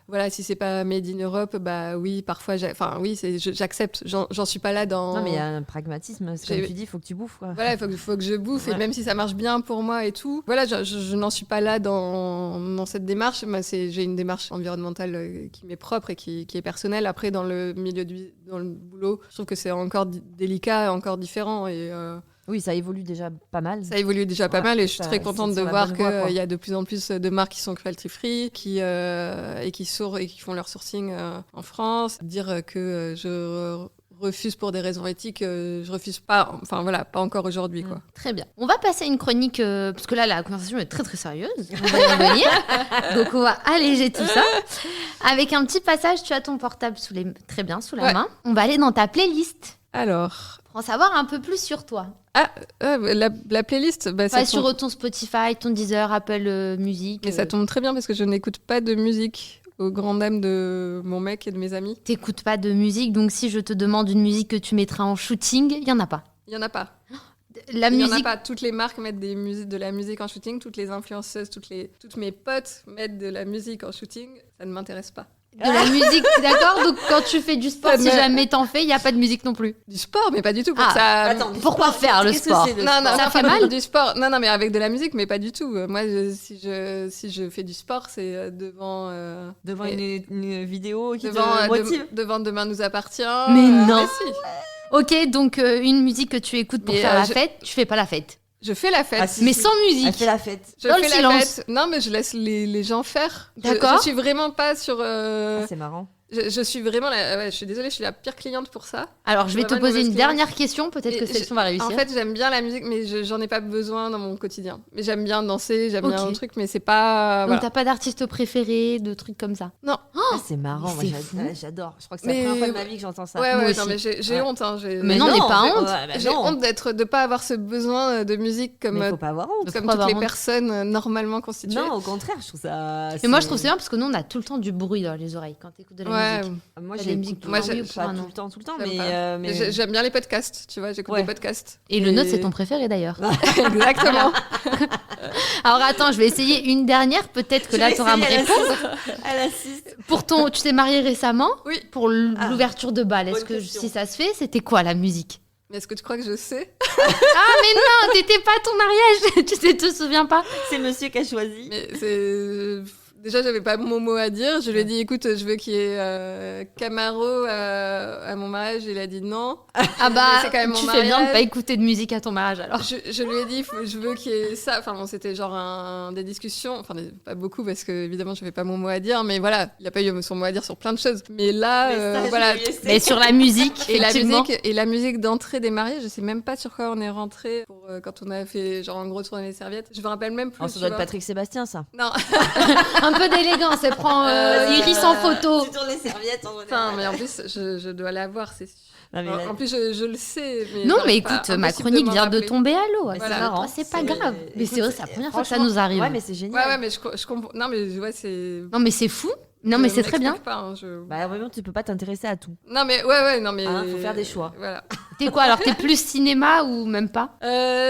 Voilà, si c'est pas made in Europe, bah oui, parfois j'accepte. J'en suis pas là dans. Non, mais il y a un pragmatisme, c'est comme tu dis, il faut que tu bouffes, quoi. Voilà, il faut que je bouffe et même si ça marche bien pour moi et tout, voilà, je n'en suis pas là dans cette démarche. J'ai une démarche environnementale qui m'est propre et qui est personnelle. Après, dans le milieu dans le boulot, je trouve que c'est encore délicat, encore différent et. Oui, ça évolue déjà pas mal. Ça évolue déjà pas mal et je suis très contente de voir qu'il y a de plus en plus de marques qui sont cruelty-free qui font leur sourcing en France. Dire que je refuse pour des raisons éthiques, je refuse pas, enfin voilà, pas encore aujourd'hui, quoi. Très bien. On va passer à une chronique, parce que là, la conversation est très très sérieuse. On va y revenir. Donc on va alléger tout ça. Avec un petit passage, tu as ton portable sous la main. On va aller dans ta playlist. Alors... Pour en savoir un peu plus sur toi. La playlist, sur ton Spotify, ton Deezer, Apple Music. Mais ça tombe très bien parce que je n'écoute pas de musique aux grandes dames de mon mec et de mes amis. T'écoutes pas de musique, donc si je te demande une musique que tu mettras en shooting, il y en a pas. Il y en a pas. Il y en a pas. Toutes les marques mettent de la musique en shooting, toutes les influenceuses, toutes mes potes mettent de la musique en shooting. Ça ne m'intéresse pas. De la musique, d'accord. Donc quand tu fais du sport, si jamais t'en fais, il n'y a pas de musique non plus. Du sport, mais pas du tout. Pourquoi faire le sport? Ça fait mal du sport. Non, mais avec de la musique, mais pas du tout. Moi, si je fais du sport, c'est devant une vidéo qui te motive. Devant Demain nous appartient. Mais non. Si. Ok, donc une musique que tu écoutes pour faire la fête, tu fais pas la fête. Je fais la fête. Mais sans musique. Elle fait la fête. Je fais la fête. Non, mais je laisse les gens faire. D'accord. Je suis vraiment pas sur... C'est marrant. Je suis vraiment je suis désolée, je suis la pire cliente pour ça. Alors, je vais te poser une dernière question, peut-être que celle-ci va réussir. En fait, j'aime bien la musique, mais j'en ai pas besoin dans mon quotidien. Mais j'aime bien danser, j'aime bien un truc, mais c'est pas... Donc, t'as pas d'artiste préféré, de trucs comme ça? Non. C'est marrant, moi j'adore. Je crois que c'est la première fois de ma vie que j'entends ça. Ouais, non, mais j'ai honte. Mais non, n'aie pas honte. J'ai honte de pas avoir ce besoin de musique comme faut pas avoir honte. Comme toutes les personnes normalement constituées. Non, au contraire, je trouve ça... Mais moi, je trouve ça bien parce que nous, on a tout le temps du bruit dans les oreilles quand t'écoutes de la musique. Moi, j'écoute pas tout le temps, mais j'aime bien les podcasts, tu vois, j'écoute des podcasts. Et le nôtre, c'est ton préféré d'ailleurs. Exactement. Alors attends, je vais essayer une dernière, peut-être que là, tu auras à me répondre. Elle assiste. Tu t'es mariée récemment? Oui. Pour l'ouverture de bal, est-ce que si ça se fait, c'était quoi la musique? Mais est-ce que tu crois que je sais? Ah, mais non, t'étais pas à ton mariage. Tu te souviens pas? C'est monsieur qui a choisi. Mais c'est... Déjà, j'avais pas mon mot à dire. Je lui ai dit, écoute, je veux qu'il y ait Camaro à mon mariage. Il a dit non. Ah bah, C'est quand même tu mon fais bien de mariage. pas écouter de musique à ton mariage alors. Je lui ai dit, je veux qu'il y ait ça. Enfin, bon, c'était genre des discussions. Enfin, pas beaucoup parce que, évidemment, je n'avais pas mon mot à dire. Mais voilà, il a pas eu son mot à dire sur plein de choses. Mais là, voilà. Mais sur la musique, Et effectivement. la musique d'entrée des mariés, je sais même pas sur quoi on est rentré pour, quand on a fait, genre, en gros, tourner les serviettes. Je me rappelle même plus. Oh, ça tu doit être vois. Patrick Sébastien, ça. Non. Un peu d'élégance, elle prend Iris en photo. Tu tournes les serviettes en Putain, mais en plus, je dois l'avoir, c'est sûr. Non, mais là- En plus, je le sais. Mais Non, mais j'arrive pas- écoute, ma impossible chronique m'en vient de rappeler. tomber à l'eau. Voilà. C'est marrant, c'est pas C'est- grave. Mais Écoute, c'est vrai, c'est la première fois que ça franchement, nous arrive. Ouais, mais c'est génial. Ouais, mais je comprends. Non, mais ouais, c'est. Non, mais c'est fou. Non, mais je c'est très bien. m'explique pas, hein, Bah, vraiment, tu peux pas t'intéresser à tout. Non, mais ouais, non, mais. Hein, faut faire des choix. Voilà. T'es quoi alors? T'es plus cinéma ou même pas?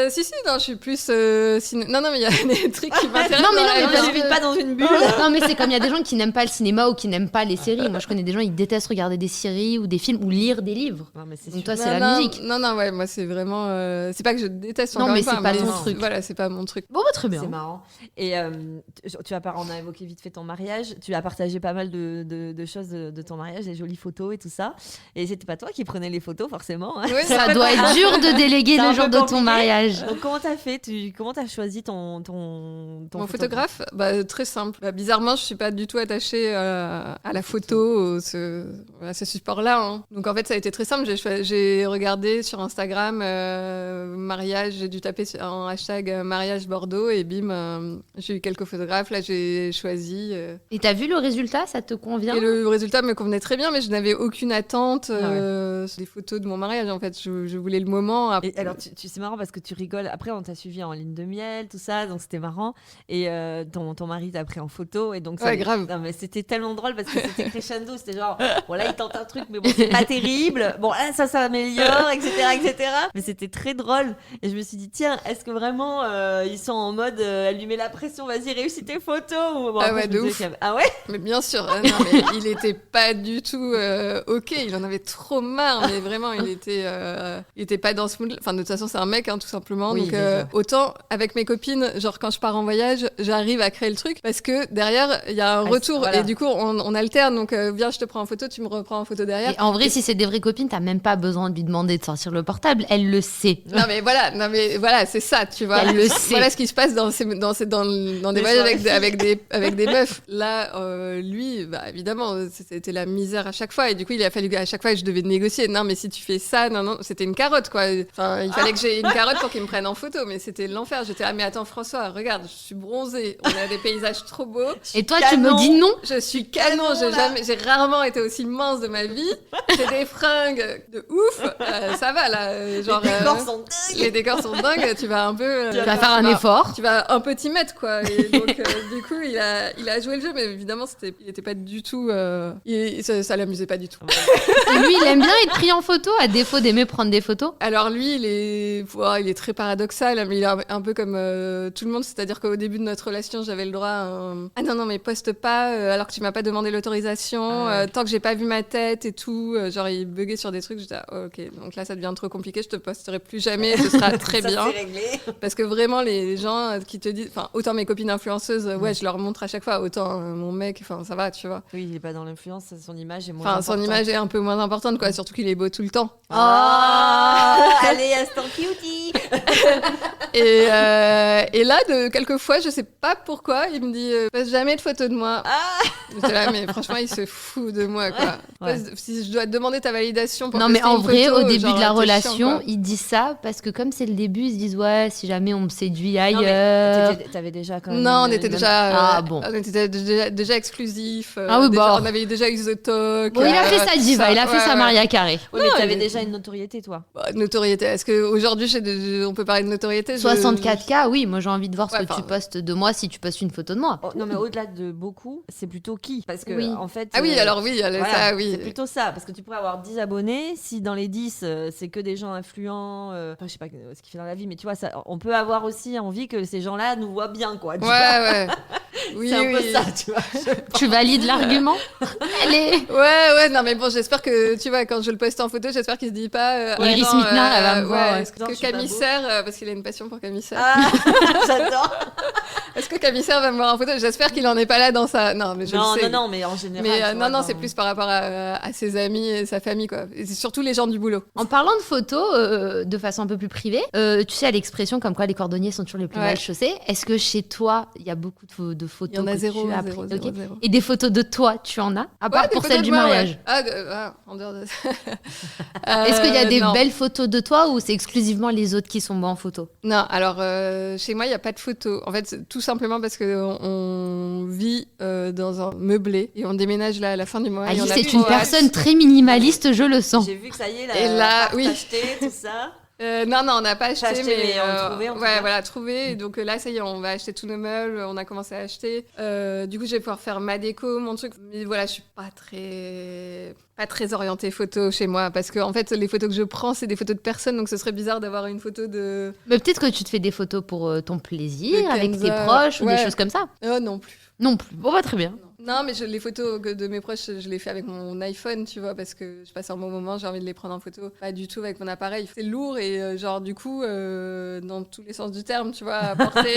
Si, non, je suis plus. Non, mais il y a des trucs qui m'intéressent. Non, mais dans non, la mais vie. parce Je vis que- pas dans une bulle. Non, mais c'est comme il y a des gens qui n'aiment pas le cinéma ou qui n'aiment pas les séries. Moi, je connais des gens, ils détestent regarder des séries ou des films ou lire des livres. Non, mais c'est Donc sûr. toi, c'est Non, la non, musique. Non, ouais, moi, c'est vraiment. C'est pas que je déteste Non, encore mais une fois, c'est pas ton truc. Voilà, c'est pas mon truc. Bon, bah, très bien. C'est marrant. Et on a évoqué vite fait ton mariage. Tu as partagé pas mal de choses de ton mariage, des jolies photos et tout ça. Et c'était pas toi qui prenais les photos, forcément. Hein. Oui, Ça doit être dur de déléguer C'est un le jour peu de ton compliqué. mariage. Donc, comment t'as fait Comment t'as choisi ton Mon photographe, bah, très simple. Bah, bizarrement, je suis pas du tout attachée à la photo, à ce support-là. Hein. Donc en fait, ça a été très simple. J'ai regardé sur Instagram mariage, j'ai dû taper en hashtag mariage Bordeaux et bim, j'ai eu quelques photographes. Là, j'ai choisi. Et t'as vu le résultat? Ça te convient? Et le résultat me convenait très bien, mais je n'avais aucune attente Ah sur les photos de mon mariage. En fait, je voulais le moment. Et alors, c'est marrant parce que tu rigoles. Après, on t'a suivi en ligne de miel, tout ça, donc c'était marrant. Et ton mari t'a pris en photo. Et donc, Ouais, grave. Non, mais c'était tellement drôle parce que c'était crescendo. C'était genre, bon, là, il tente un truc, mais bon, c'est pas terrible. Bon, là, ça s'améliore, etc., etc. Mais c'était très drôle. Et je me suis dit, tiens, est-ce que vraiment ils sont en mode, elle lui met la pression, vas-y, réussis tes photos ou... Bon, Ah après, ouais, je me de disais ouf. qu'il y avait- Ah ouais. Mais bien sûr, non, mais il était pas du tout ok. Il en avait trop marre, mais vraiment, il était pas dans ce mood. Enfin, de toute façon, c'est un mec, hein, tout simplement. Oui, Donc, déjà. autant avec mes copines, genre quand je pars en voyage, j'arrive à créer le truc parce que derrière, il y a un Ah, retour voilà. et du coup, on alterne. Donc, viens, je te prends en photo, tu me reprends en photo derrière. Et en vrai, si c'est des vraies copines, t'as même pas besoin de lui demander de sortir le portable. Elle le sait. Non mais voilà, c'est ça, tu vois. Elle le sait. Voilà ce qui se passe dans des Des voyages soirées avec des meufs. Là, lui, bah évidemment, c'était la misère à chaque fois et du coup, il a fallu à chaque fois que je devais négocier. Non mais si tu fais ça, non, c'était une carotte quoi. Enfin, il fallait que j'ai une carotte pour qu'il me prenne en photo, mais c'était l'enfer. J'étais là, mais attends François, regarde, je suis bronzée, on a des paysages trop beaux. Et toi, tu Canon. me dis non? Je suis canon, Canon, j'ai rarement été aussi mince de ma vie. J'ai des fringues de ouf, ça va là, genre. Les décors sont dingues. Les décors sont dingues, tu vas un peu. Tu vas faire un effort. Tu vas un peu t'y mettre, quoi. Et donc, du coup, il a joué le jeu, mais évidemment, il était pas du tout. Ça l'amusait pas du tout. Et lui, il aime bien être pris en photo, à défaut d'aimer prendre des photos. Alors, lui, il est très paradoxal, mais il est un peu comme tout le monde. C'est-à-dire qu'au début de notre relation, j'avais le droit à ah non, mais poste pas alors que tu m'as pas demandé l'autorisation, Ah ouais. tant que j'ai pas vu ma tête et tout. Genre, il buguait sur des trucs. J'étais oh, ok, donc là, ça devient trop compliqué. Je te posterai plus jamais. Ce sera très Ça, bien. c'est réglé. Parce que vraiment, les gens qui te disent, enfin, autant mes copines influenceuses, ouais, je leur montre à chaque fois, autant mon mec, enfin, ça va, tu vois. Oui, il est pas dans l'influence, son image est moins Enfin, son importante. image est un peu moins importante, quoi, surtout qu'il est beau tout le temps. Oh, allez, instant cutie. Et là, quelquefois, je sais pas pourquoi, il me dit, passe jamais de photos de moi. J'étais là, mais franchement, il se fout de moi, quoi. Ouais. Si je dois te demander ta validation pour Non, mais poster en une vrai, photo, au début genre, de la t'es relation, chiant, quoi. ils disent ça parce que comme c'est le début, ils se disent ouais, si jamais on me séduit Non, mais ailleurs. t'avais déjà quand même. Non, on une- était une- déjà, Ah, bon. on était déjà exclusifs. Ah oui, déjà, bah. on avait déjà eu The Talk. Bon, il a fait sa diva, il a fait ouais, sa ouais. Maria Carré. Oui, mais Non, t'avais mais- déjà une notoriété, toi. Bah, notoriété. Est-ce qu'aujourd'hui, on peut parler de notoriété 64K, oui, moi j'ai envie de voir ce Ouais, que tu enfin, postes de moi si tu postes une photo de moi. Oh, non, mais au-delà de beaucoup, c'est plutôt qui. Parce que, Oui. en fait. Ah oui, alors oui, voilà, ça, oui. c'est plutôt ça. Parce que tu pourrais avoir 10 abonnés. Si dans les 10, c'est que des gens influents, enfin, je sais pas ce qu'il fait dans la vie, mais tu vois, ça, on peut avoir aussi envie que ces gens-là nous voient bien, quoi. tu Ouais, vois. ouais. Oui, c'est un peu oui. ça, tu vois. Tu valides l'argument? Allez. Ouais, non, mais bon, j'espère que, tu vois, quand je le poste en photo, j'espère qu'il se dit pas. Iris attends, Mittenard, elle va me voir, ouais. Est-ce Non, je que suis pas Camille beau. Serre, parce qu'il a une passion pour Camille Serre, Ah, j'adore. est-ce que Camille Serre va me voir en photo? J'espère qu'il en est pas là dans sa. Non, mais je Non, le sais. non, mais en général. Mais tu vois, non, c'est plus par rapport à ses amis et sa famille, quoi. Et c'est surtout les gens du boulot. En parlant de photos, de façon un peu plus privée, tu sais, à l'expression comme quoi les cordonniers sont toujours les plus Ouais. mal chaussés. Est-ce que chez toi, il y a beaucoup de photos Il y en a que zéro, tu as zéro, prises? zéro, Ok. zéro. Et des photos de toi, tu en as? À part Ouais, des pour photos celle de du moi, ouais. mariage. En dehors de ça. Est-ce qu'il y a des non. belles photos de toi ou c'est exclusivement les autres qui sont bons en photo? Non, alors chez moi, il n'y a pas de photos. En fait, c'est tout simplement parce qu'on vit dans un meublé et on déménage là à la fin du mois. et Alice, on a c'est trop une hâte. personne très minimaliste, je le sens. J'ai vu que ça y est, Et là, oui. acheté, tout ça. Non, on n'a pas acheté, acheté, mais on trouvait, en tout ouais, cas. voilà, trouvé. Et donc là, ça y est, on va acheter tous nos meubles. On a commencé à acheter. Du coup, je vais pouvoir faire ma déco, mon truc. Mais voilà, je suis pas très orientée photo chez moi parce que en fait, les photos que je prends, c'est des photos de personnes. Donc, ce serait bizarre d'avoir une photo de. Mais peut-être que tu te fais des photos pour ton plaisir, De avec tes Kenza, proches ou des ouais. choses comme ça. Oh non plus. Non plus. Bon, bah, très bien. Non, mais les photos de mes proches, je les fais avec mon iPhone, tu vois, parce que je passe un bon moment, j'ai envie de les prendre en photo. Pas du tout avec mon appareil. C'est lourd et genre, du coup, dans tous les sens du terme, tu vois, à porter,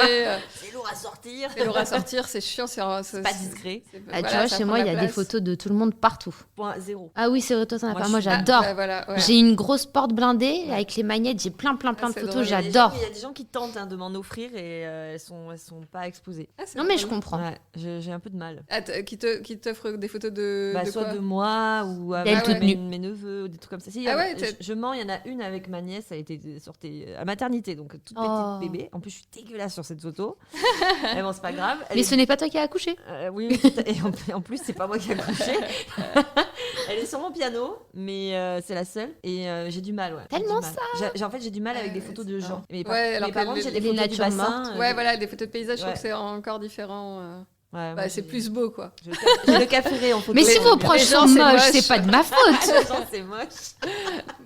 C'est lourd à sortir. c'est lourd à sortir, c'est chiant, c'est pas discret. Ah, tu vois, chez moi, il y a des photos de tout le monde partout. Point zéro. Ah oui, c'est vrai, toi, t'en as Moi, pas. je Moi, suis- j'adore. Voilà, ouais. J'ai une grosse porte blindée avec les magnettes, j'ai plein de Ah, photos, c'est drôle. j'adore. Il y a des gens qui tentent de m'en offrir et elles sont pas exposées. Ah, c'est Non, mais je drôle. comprends. Ouais, j'ai un peu de mal. Ah, qui t'offre des photos de Soit quoi de moi ou D'elle avec toute mes, nue. mes neveux ou des trucs comme ça. Si, Ah il y en a- ouais, je mens, il y en a une avec ma nièce, elle était sortie à maternité, donc toute Oh. petite bébé. En plus, je suis dégueulasse sur cette photo. Mais bon, c'est pas grave. Elle Mais est- ce n'est pas toi qui as accouché. oui, oui, et en plus, c'est pas moi qui ai accouché. Elle est sur mon piano, mais c'est la seule. Et j'ai du mal, ouais. J'ai Tellement du mal. En fait, j'ai du mal avec des photos de c'est gens. Mais Ouais, alors mais que par contre, les- j'ai des les photos du natures bassin. mortes. Ouais, voilà, des photos de paysages, je trouve Ouais. que c'est encore différent. Ouais, moi, Bah, c'est j'ai- plus beau, quoi. J'ai le café en photo. Mais si Les- vos les proches gens, sont c'est moches, moche. c'est pas de ma faute. Les gens, c'est moche.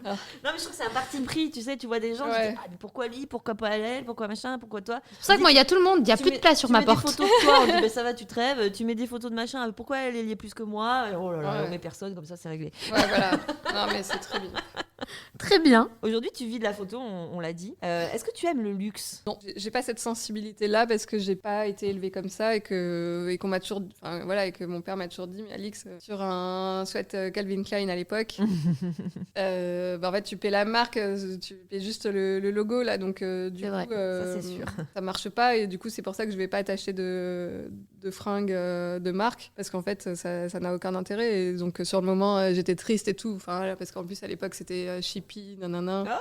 Non, mais je trouve que c'est un parti pris, tu sais, tu vois des gens, tu Ouais. dis, ah, mais pourquoi lui, pourquoi pas elle, pourquoi machin, pourquoi toi. C'est pour ça que moi, il y a tout le monde, il y a Tu plus de mets- place sur tu ma mets porte. des photos de toi, on dit, bah, ça va, tu te rêves, tu mets des photos de machin, pourquoi elle y est plus que moi. Oh là là, Ouais. on met personne, comme ça, c'est réglé. Ouais, voilà. Non, mais c'est très bien. Très bien. Aujourd'hui, tu vis de la photo, on l'a dit. Est-ce que tu aimes le luxe? Non, j'ai pas cette sensibilité-là parce que j'ai pas été élevée comme ça et qu'on m'a toujours, enfin, voilà, et que mon père m'a toujours dit, mais Alix, sur un sweat Calvin Klein à l'époque, en fait, tu paies la marque, tu paies juste le logo là, donc du C'est coup, vrai, ça, c'est sûr. ça marche pas et du coup, c'est pour ça que je vais pas t'acheter de fringues de marque parce qu'en fait, ça n'a aucun intérêt. Et donc, sur le moment, j'étais triste et tout, enfin, voilà, parce qu'en plus à l'époque, c'était Chippy, nanana. Ah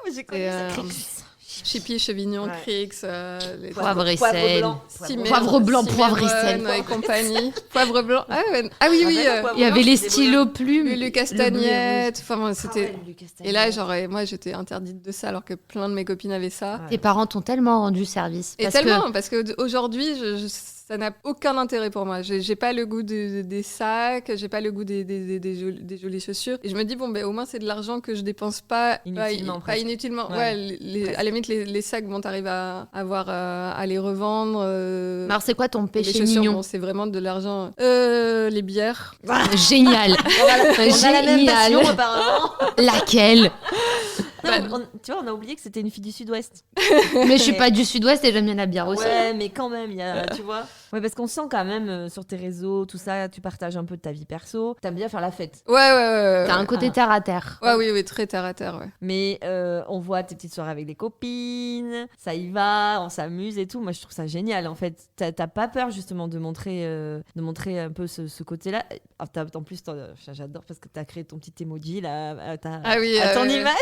ouais, j'ai connu Et, ça. Chippy, Chevignon, Ouais. Crix, les Poivre et Poivre sel. blanc. Poivre blanc, poivre et sel. Et compagnie. Poivre blanc. Ah, ouais. Ah oui, oui. Il y avait les stylos plumes. Lulu Castagnette. Enfin, bon, c'était. Et là, genre. genre, moi, j'étais interdite de ça alors que plein de mes copines avaient ça. Tes parents t'ont tellement rendu service. Et Parce tellement, parce qu'aujourd'hui, ça n'a aucun intérêt pour moi. J'ai pas le goût des sacs, j'ai pas le goût des jolies chaussures. Et je me dis, bon, ben, au moins, c'est de l'argent que je dépense pas Inutilement, pas presque. inutilement. Ouais. Ouais, à la limite, les sacs, bon, t'arrives à avoir à les revendre. Alors, c'est quoi ton les péché chaussures, mignon? bon, c'est vraiment de l'argent. Les bières. Génial. On a la même Génial. passion, apparemment. Laquelle? Non, mais tu vois, on a oublié que c'était une fille du Sud-Ouest. Mais je suis pas du Sud-Ouest et j'aime bien la bière aussi. Ouais, mais quand même, il y a, tu vois. Ouais, parce qu'on sent quand même sur tes réseaux, tout ça, tu partages un peu de ta vie perso. T'aimes bien faire la fête. Ouais. T'as un côté Ah. terre à terre. Ouais, oui, très terre à terre, ouais. Mais on voit tes petites soirées avec les copines, ça y va, on s'amuse et tout. Moi, je trouve ça génial. En fait, t'as pas peur justement de montrer un peu ce côté-là. En plus, j'adore parce que t'as créé ton petit emoji là, à ton image.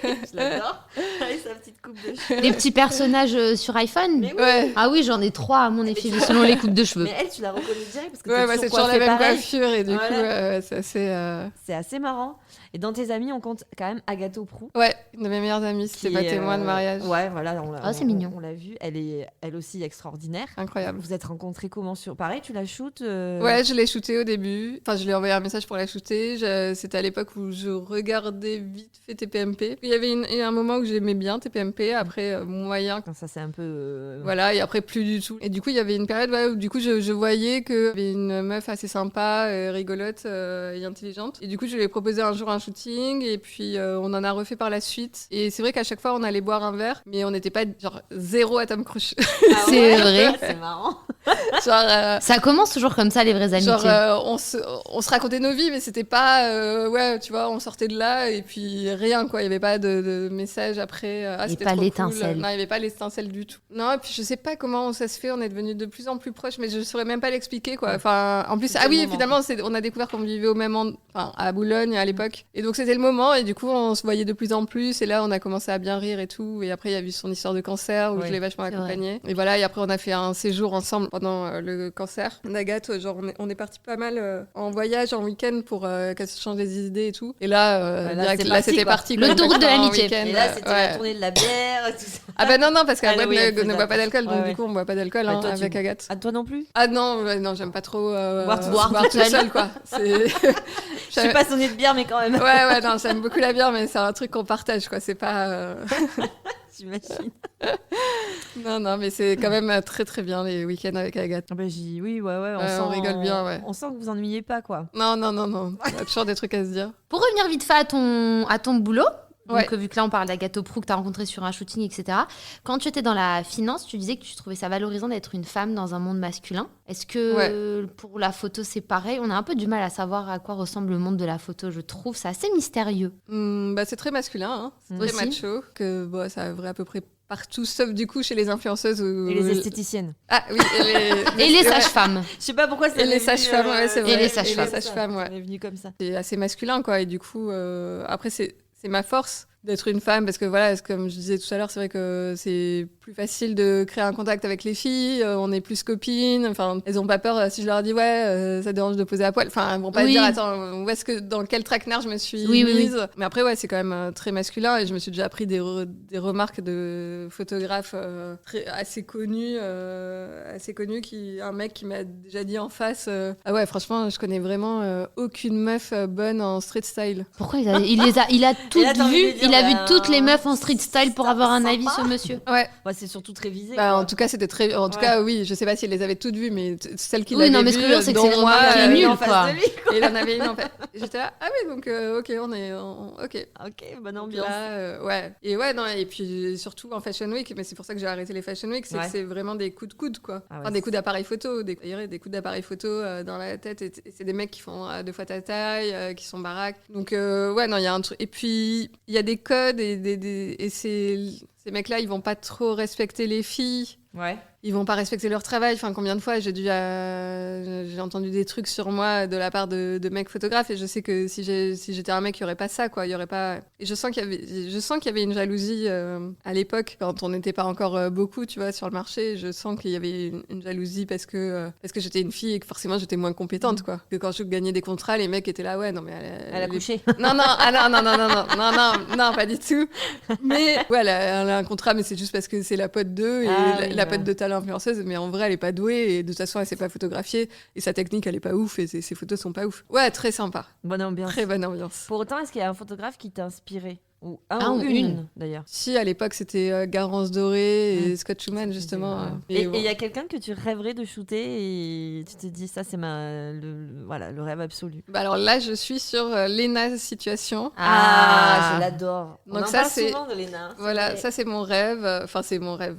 Je l'adore. Avec sa petite coupe de cheveux. Les petits personnages sur iPhone. Mais oui. Ouais. Ah oui, j'en ai 3 à mon effigie selon les coupes de cheveux. Mais elle, tu l'as reconnue direct parce que Ouais, t'es bah, c'est toujours toujours la coiffée même pareil. coiffure et du Voilà. coup, c'est assez. C'est assez marrant. Et dans tes amis, on compte quand même Agathe Prou. Ouais, une de mes meilleures amies, qui c'était pas est, témoin de mariage. Ouais, voilà. Ah, c'est mignon. On l'a vu. Elle est elle aussi extraordinaire. Incroyable. Vous êtes rencontrés comment sur. Pareil, tu la shootes Ouais, je l'ai shootée au début. Enfin, je lui ai envoyé un message pour la shooter. C'était à l'époque où je regardais vite fait TPMP. Et Il y a un moment où j'aimais bien TPMP, après moyen. Quand ça, c'est un peu. Voilà, et après plus du tout. Et du coup, il y avait une période où du coup, je voyais qu'il y avait une meuf assez sympa, rigolote et intelligente. Et du coup, je lui ai proposé un jour un shooting, et puis on en a refait par la suite. Et c'est vrai qu'à chaque fois, on allait boire un verre, mais on n'était pas genre zéro atome crochu. Ah C'est ouais, vrai. C'est marrant. Genre, Ça commence toujours comme ça, les vraies amitiés. genre on se racontait nos vies, mais c'était pas, ouais, tu vois, on sortait de là, et puis rien, quoi. Il n'y avait pas de message après. Et c'était pas trop l'étincelle. cool. Non, il n'y avait pas l'étincelle du tout. Non, et puis je sais pas comment ça se fait, on est devenus de plus en plus proches, mais je saurais même pas l'expliquer, quoi. Enfin, en plus, C'était le moment. finalement, on a découvert qu'on vivait au même enfin, à Boulogne à l'époque. Et donc, c'était le moment, et du coup, on se voyait de plus en plus, et là, on a commencé à bien rire et tout. Et après, il y a eu son histoire de cancer, où Oui, je l'ai vachement c'est vrai. accompagnée. Et voilà, et après, on a fait un séjour ensemble pendant le cancer d'Agathe. Genre, on est parti pas mal en voyage, en week-end, pour qu'elle se change des idées et tout. Et là, Là, direct, c'est là, parti, c'était quoi. parti. Le quoi. tour de En l'amitié. week-end, Et là, c'était ouais. la tournée de la bière, tout ça. Ah bah non, parce Ah, qu'Agathe oui, elle ne faisait boit pas d'alcool, donc Ouais, ouais. du coup, on boit pas d'alcool Bah, toi, avec tu- Agathe. Ah, toi non plus? Ah non, non, j'aime pas trop Boire toute boire toute seule, quoi. Je suis passionnée de bière, mais quand même. Ouais, non, j'aime beaucoup la bière, mais c'est un truc qu'on partage, quoi. C'est pas... J'imagine. Non, mais c'est quand même très, très bien, les week-ends avec Agathe. Ah bah, oui, ouais, on, Ouais, sent, on rigole bien, ouais. On sent que vous ennuyez pas, quoi. Non. Il y a toujours des trucs à se dire. Pour revenir vite fait à ton boulot, donc, Ouais. vu que là on parle d'Agathe Prou que tu as rencontré sur un shooting, etc. Quand tu étais dans la finance, tu disais que tu trouvais ça valorisant d'être une femme dans un monde masculin. Est-ce que pour la photo c'est pareil? On a un peu du mal à savoir à quoi ressemble le monde de la photo, je trouve. C'est assez mystérieux. Bah, c'est très masculin, hein. C'est Aussi. très macho, que bon, ça vrai à peu près partout, sauf du coup chez les influenceuses. Et les esthéticiennes. Ah oui, Et les ouais. sages-femmes. Je sais pas pourquoi ça Et les m'est venu, sages-femmes, ouais, c'est vrai. Et les sages-femmes. Et les sages-femmes, ouais. Ça m'est venu comme ça. C'est assez masculin, quoi. Et du coup, après, c'est ma force d'être une femme, parce que voilà, comme je disais tout à l'heure, c'est vrai que c'est plus facile de créer un contact avec les filles, on est plus copines, enfin, elles ont pas peur si je leur dis ouais, ça dérange de poser à poil, enfin, elles vont pas Oui. se dire attends, dans quel traquenard je me suis Oui. mise. Mais après, ouais, c'est quand même très masculin, et je me suis déjà appris des remarques de photographes assez connus, un mec qui m'a déjà dit en face, ah ouais, franchement, je connais vraiment aucune meuf bonne en street style. Pourquoi il a toutes là, t'as envie vues, de dire, il a vu bah, toutes les meufs en street style pour c'est avoir un sympa. avis sur monsieur. Ouais. Ouais, c'est surtout très visé. Bah, quoi. en tout cas, c'était très. En tout Ouais. cas, oui, je sais pas si elle les avait toutes vues, mais celles qu'il Oui, avait non, mais ce vues, que je veux dire, c'est que dont c'est le moi, remarque qui est Il est nul, en face quoi. de lui, quoi. Et il en avait une en fait. Et j'étais là, ah oui, donc ok, on est. Ok. Ok, bonne ambiance. Là, ouais. Et ouais, non, et puis surtout en Fashion Week, mais c'est pour ça que j'ai arrêté les Fashion Week, c'est Ouais. que c'est vraiment des coups de coude, quoi. Ah ouais, Enfin, des coups d'appareil photo, des coups d'appareil photo dans la tête, et c'est des mecs qui font 2 fois ta taille, qui sont baraques. Donc, ouais, non, il y a un truc. Et puis, il y a des codes, et ces mecs-là, ils vont pas trop respecter les filles. Ouais. Ils vont pas respecter leur travail. Enfin, combien de fois j'ai entendu des trucs sur moi de la part de mecs photographes, et je sais que si j'étais un mec, il y aurait pas ça, quoi. Il y aurait pas. Et je sens qu'il y avait une jalousie à l'époque, quand on n'était pas encore beaucoup, tu vois, sur le marché. Je sens qu'il y avait une jalousie parce que j'étais une fille et que forcément j'étais moins compétente, quoi. Que quand je gagnais des contrats, les mecs étaient là, ouais, non mais Elle a couché. non, pas du tout. Mais ouais, elle a un contrat, mais c'est juste parce que c'est la pote d'eux, et Ah oui, la pote ouais. de talent influenceuse, mais en vrai, elle est pas douée, et de toute façon, elle sait pas photographier, et sa technique, elle est pas ouf, et ses photos sont pas ouf. Ouais, très sympa. Bonne ambiance. Très bonne ambiance. Pour autant, est-ce qu'il y a un photographe qui t'a inspiré? Ou un Un ou ou une, une. d'ailleurs. Si, à l'époque, c'était Garance Doré et Scott Schumann, justement. Et bon. il y a quelqu'un que tu rêverais de shooter et tu te dis ça c'est le rêve absolu. Bah alors là, je suis sur Lena Situation. Ah, je l'adore. Donc On en ça, parle c'est- souvent de Léna. Voilà, Ouais. ça c'est mon rêve. Enfin, c'est mon rêve.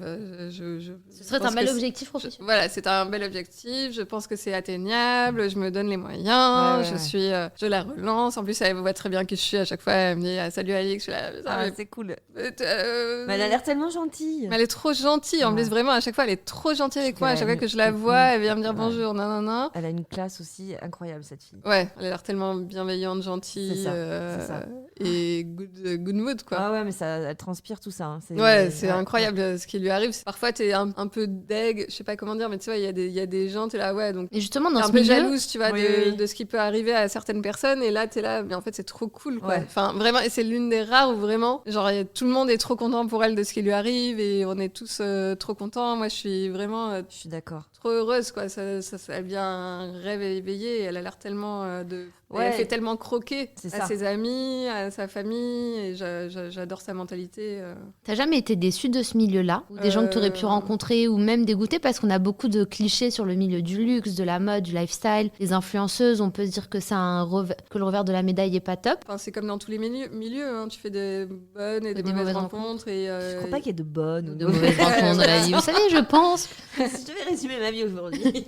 Ce serait un bel objectif professionnel. Voilà, c'est un bel objectif. Je pense que c'est atteignable. Je me donne les moyens. Ouais. Je la relance. En plus, elle voit très bien qui je suis à chaque fois. Elle me dit ah, salut Alix. Je suis là, Ah, mais, c'est cool. mais Mais elle a l'air tellement gentille. mais elle est trop gentille. En Ouais. plus, vraiment, à chaque fois, elle est trop gentille avec Parce moi. À qu'elle chaque a fois que une- je la vois, elle vient me dire Ouais. bonjour. Non. Elle a une classe aussi incroyable cette fille. Ouais, elle a l'air tellement bienveillante, gentille C'est ça, c'est ça. et good mood, quoi. Ah ouais, mais ça, elle transpire tout ça. Hein. Ouais, c'est incroyable ce qui lui arrive. Parfois, t'es un peu deg, je sais pas comment dire, mais tu vois, il y a des gens, t'es là, ouais, donc Et justement, t'es dans un ce peu milieu, jalouse, tu vois, Oui, de, oui. de ce qui peut arriver à certaines personnes, et là, t'es là, mais en fait, c'est trop cool, quoi. Ouais. Enfin, vraiment, et c'est l'une des rares où vraiment, genre, tout le monde est trop content pour elle de ce qui lui arrive, et on est tous trop contents. Moi, je suis vraiment Je suis d'accord. trop heureuse, quoi. Elle vient un rêve éveillé, et elle a l'air tellement Et elle fait tellement croquer C'est à ça. ses amis, à sa famille, et j'adore sa mentalité. T'as jamais été déçue de ce milieu-là, ou des gens que tu aurais pu rencontrer, ou même dégoûter, parce qu'on a beaucoup de clichés sur le milieu du luxe, de la mode, du lifestyle. Les influenceuses, on peut se dire que que le revers de la médaille est pas top. Enfin, c'est comme dans tous les milieux, hein. Tu fais des bonnes et des Des mauvaises mauvaises rencontres. Et, Je crois pas qu'il y ait de bonnes ou De mauvaises rencontres dans la vie. Vous savez, je pense. Si je devais résumer ma vie aujourd'hui.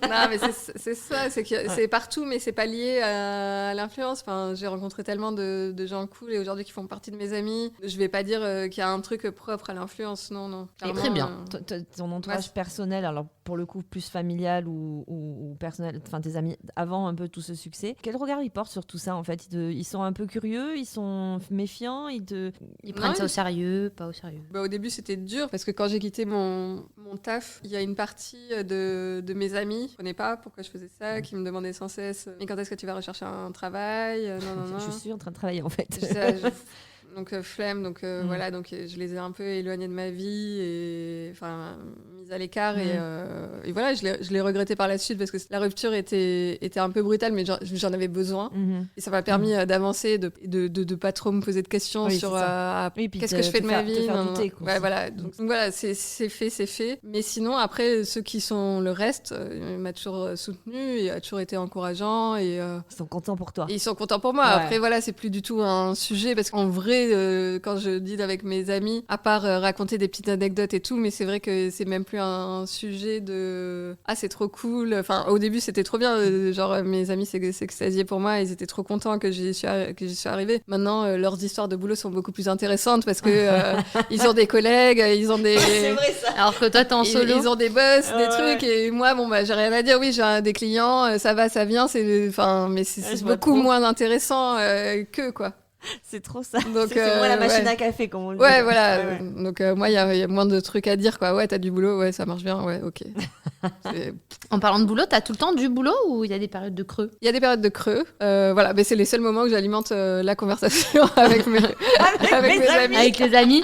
Non, mais c'est ça, c'est que c'est partout, mais c'est pas lié à l'influence. Enfin, j'ai rencontré tellement de gens cool et aujourd'hui qui font partie de mes amis. Je vais pas dire qu'il y a un truc propre à l'influence, non. Et très bien. Ton entourage personnel, alors pour le coup plus familial ou personnel, enfin tes amis avant un peu tout ce succès, quel regard ils portent sur tout ça en fait? Ils sont un peu curieux, ils sont méfiants, Ils prennent ça au sérieux, pas au sérieux. Bah, au début, c'était dur parce que quand j'ai quitté mon taf, il y a une partie de mes amis qui ne comprenaient pas pourquoi je faisais ça, qui me demandaient sans cesse « Mais quand est-ce que tu vas rechercher un travail ?» Non. Je suis en train de travailler en fait. Donc flemme, donc voilà, donc je les ai un peu éloignés de ma vie et enfin mis à l'écart et voilà, je l'ai regretté par la suite parce que la rupture était un peu brutale, mais j'en avais besoin et ça m'a permis d'avancer, de pas trop me poser de questions sur qu'est-ce que je fais de ma vie. Ouais, voilà, donc voilà, c'est fait. Mais sinon après ceux qui sont le reste, il m'a toujours soutenu, il a toujours été encourageant et Ils sont contents pour toi. et ils sont contents pour moi. Ouais. Après, voilà, c'est plus du tout un sujet parce qu'en vrai, quand je dîne avec mes amis, à part raconter des petites anecdotes et tout, mais c'est vrai que c'est même plus un sujet de « Ah, c'est trop cool ». Enfin, au début, c'était trop bien. Genre, mes amis s'extasiaient pour moi. Ils étaient trop contents que j'y suis arrivée. Maintenant, leurs histoires de boulot sont beaucoup plus intéressantes parce que ils ont des collègues, ils ont des... C'est vrai ça. Alors que toi, t'es en solo. Ils ont des boss, des trucs, et moi, bon, bah, j'ai rien à dire. Oui, j'ai des clients, ça va, ça vient, mais c'est je vois beaucoup trop. moins intéressant que, quoi. C'est trop ça. Donc, c'est moi la machine ouais. à café, comme on le dit. Ouais, voilà. Ouais. Donc, moi, il y a moins de trucs à dire, quoi. Ouais, t'as du boulot, ouais, ça marche bien, ouais, ok. En parlant de boulot, t'as tout le temps du boulot ou il y a des périodes de creux? Il y a des périodes de creux, voilà, mais c'est les seuls moments où j'alimente la conversation avec mes amis. Avec les amis?